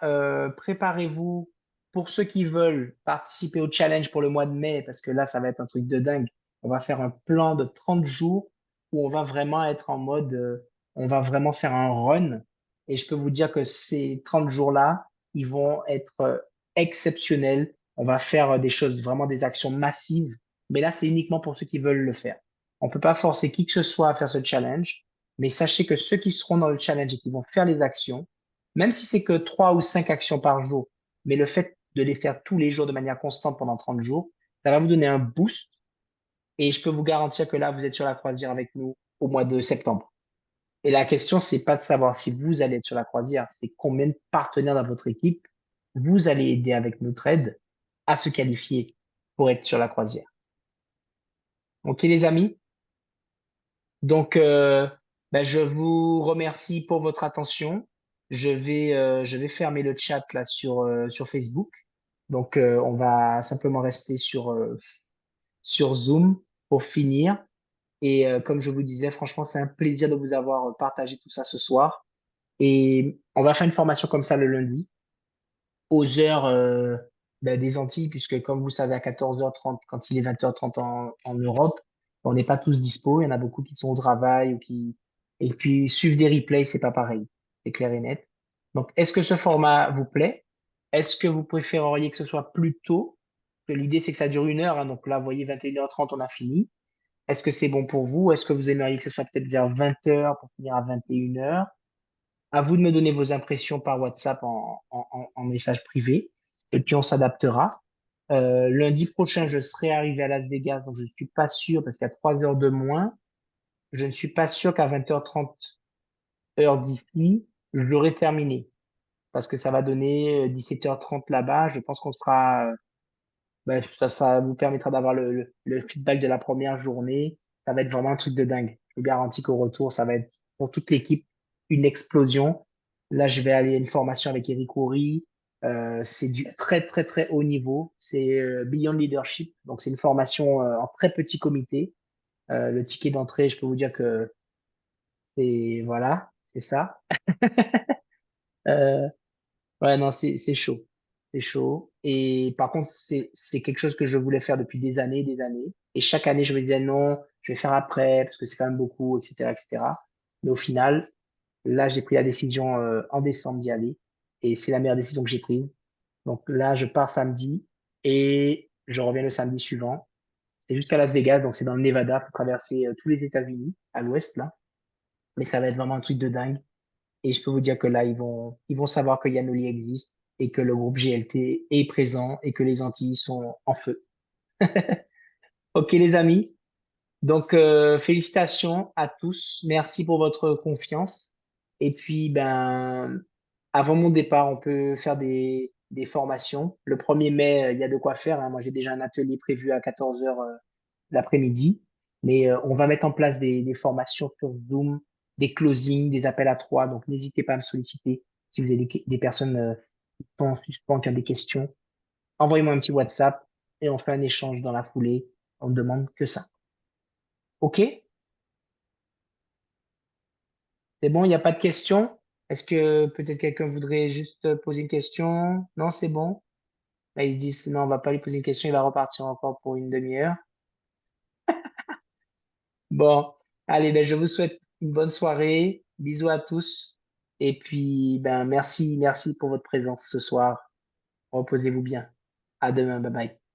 S1: préparez-vous pour ceux qui veulent participer au challenge pour le mois de mai, parce que là, ça va être un truc de dingue. On va faire un plan de 30 jours où on va vraiment être en mode, on va vraiment faire un run. Et je peux vous dire que ces 30 jours-là, ils vont être exceptionnels. On va faire des choses, vraiment des actions massives. Mais là, c'est uniquement pour ceux qui veulent le faire. On peut pas forcer qui que ce soit à faire ce challenge, mais sachez que ceux qui seront dans le challenge et qui vont faire les actions, même si c'est que 3 ou 5 actions par jour, mais le fait de les faire tous les jours de manière constante pendant 30 jours, ça va vous donner un boost. Et je peux vous garantir que là, vous êtes sur la croisière avec nous au mois de septembre. Et la question, c'est pas de savoir si vous allez être sur la croisière, c'est combien de partenaires dans votre équipe vous allez aider avec notre aide à se qualifier pour être sur la croisière. OK, les amis? Donc, ben, je vous remercie pour votre attention. Je vais fermer le chat là sur Facebook. Donc, on va simplement rester sur Zoom pour finir. Et comme je vous disais, franchement, c'est un plaisir de vous avoir partagé tout ça ce soir. Et on va faire une formation comme ça le lundi, aux heures ben, des Antilles, puisque comme vous savez, à 14h30, quand il est 20h30 en Europe, on n'est pas tous dispo. Il y en a beaucoup qui sont au travail ou qui... Et puis, suivre des replays, c'est pas pareil. C'est clair et net. Donc, est-ce que ce format vous plaît? Est-ce que vous préféreriez que ce soit plus tôt? Parce que l'idée, c'est que ça dure 1 heure, hein. Donc là, vous voyez, 21h30, on a fini. Est-ce que c'est bon pour vous? Est-ce que vous aimeriez que ce soit peut-être vers 20h pour finir à 21h? À vous de me donner vos impressions par WhatsApp en message privé. Et puis, on s'adaptera. Lundi prochain, je serai arrivé à Las Vegas, donc je ne suis pas sûr, parce qu'il y a 3 heures de moins. Je ne suis pas sûr qu'à 20h30 heure d'ici, je l'aurai terminé. Parce que ça va donner 17h30 là-bas. Je pense qu'on sera, ben, ça vous permettra d'avoir le feedback de la première journée. Ça va être vraiment un truc de dingue. Je vous garantis qu'au retour, ça va être pour toute l'équipe une explosion. Là, je vais aller à une formation avec Eric Houry. C'est du très, très, très haut niveau. C'est Beyond Leadership. Donc, c'est une formation en très petit comité. Le ticket d'entrée, je peux vous dire que c'est, voilà, c'est ça. Euh, Ouais, non, c'est chaud. C'est chaud. Et par contre, c'est quelque chose que je voulais faire depuis des années, des années. Et chaque année, je me disais non, je vais faire après, parce que c'est quand même beaucoup, etc., etc. Mais au final, là, j'ai pris la décision en décembre d'y aller. Et c'est la meilleure décision que j'ai prise. Donc là, je pars samedi et je reviens le samedi suivant. C'est jusqu'à Las Vegas, donc c'est dans le Nevada pour traverser tous les États-Unis, à l'ouest, là. Mais ça va être vraiment un truc de dingue. Et je peux vous dire que là, ils vont savoir que Yanoli existe et que le groupe GLT est présent et que les Antilles sont en feu. OK, les amis. Donc, félicitations à tous. Merci pour votre confiance. Et puis, ben, avant mon départ, on peut faire des formations. Le 1er mai, il y a de quoi faire, hein. Moi, j'ai déjà un atelier prévu à 14 heures l'après-midi. Mais on va mettre en place des formations sur Zoom, des closings, des appels à 3. Donc, n'hésitez pas à me solliciter si vous avez des personnes qui sont en suspens, qui ont des questions. Envoyez-moi un petit WhatsApp et on fait un échange dans la foulée. On ne demande que ça. OK? C'est bon, il n'y a pas de questions? Est-ce que peut-être quelqu'un voudrait juste poser une question? Non, c'est bon? Là, ils se disent, non, on va pas lui poser une question, il va repartir encore pour une demi-heure. Bon, allez, ben, je vous souhaite une bonne soirée. Bisous à tous. Et puis, ben, merci pour votre présence ce soir. Reposez-vous bien. À demain. Bye bye.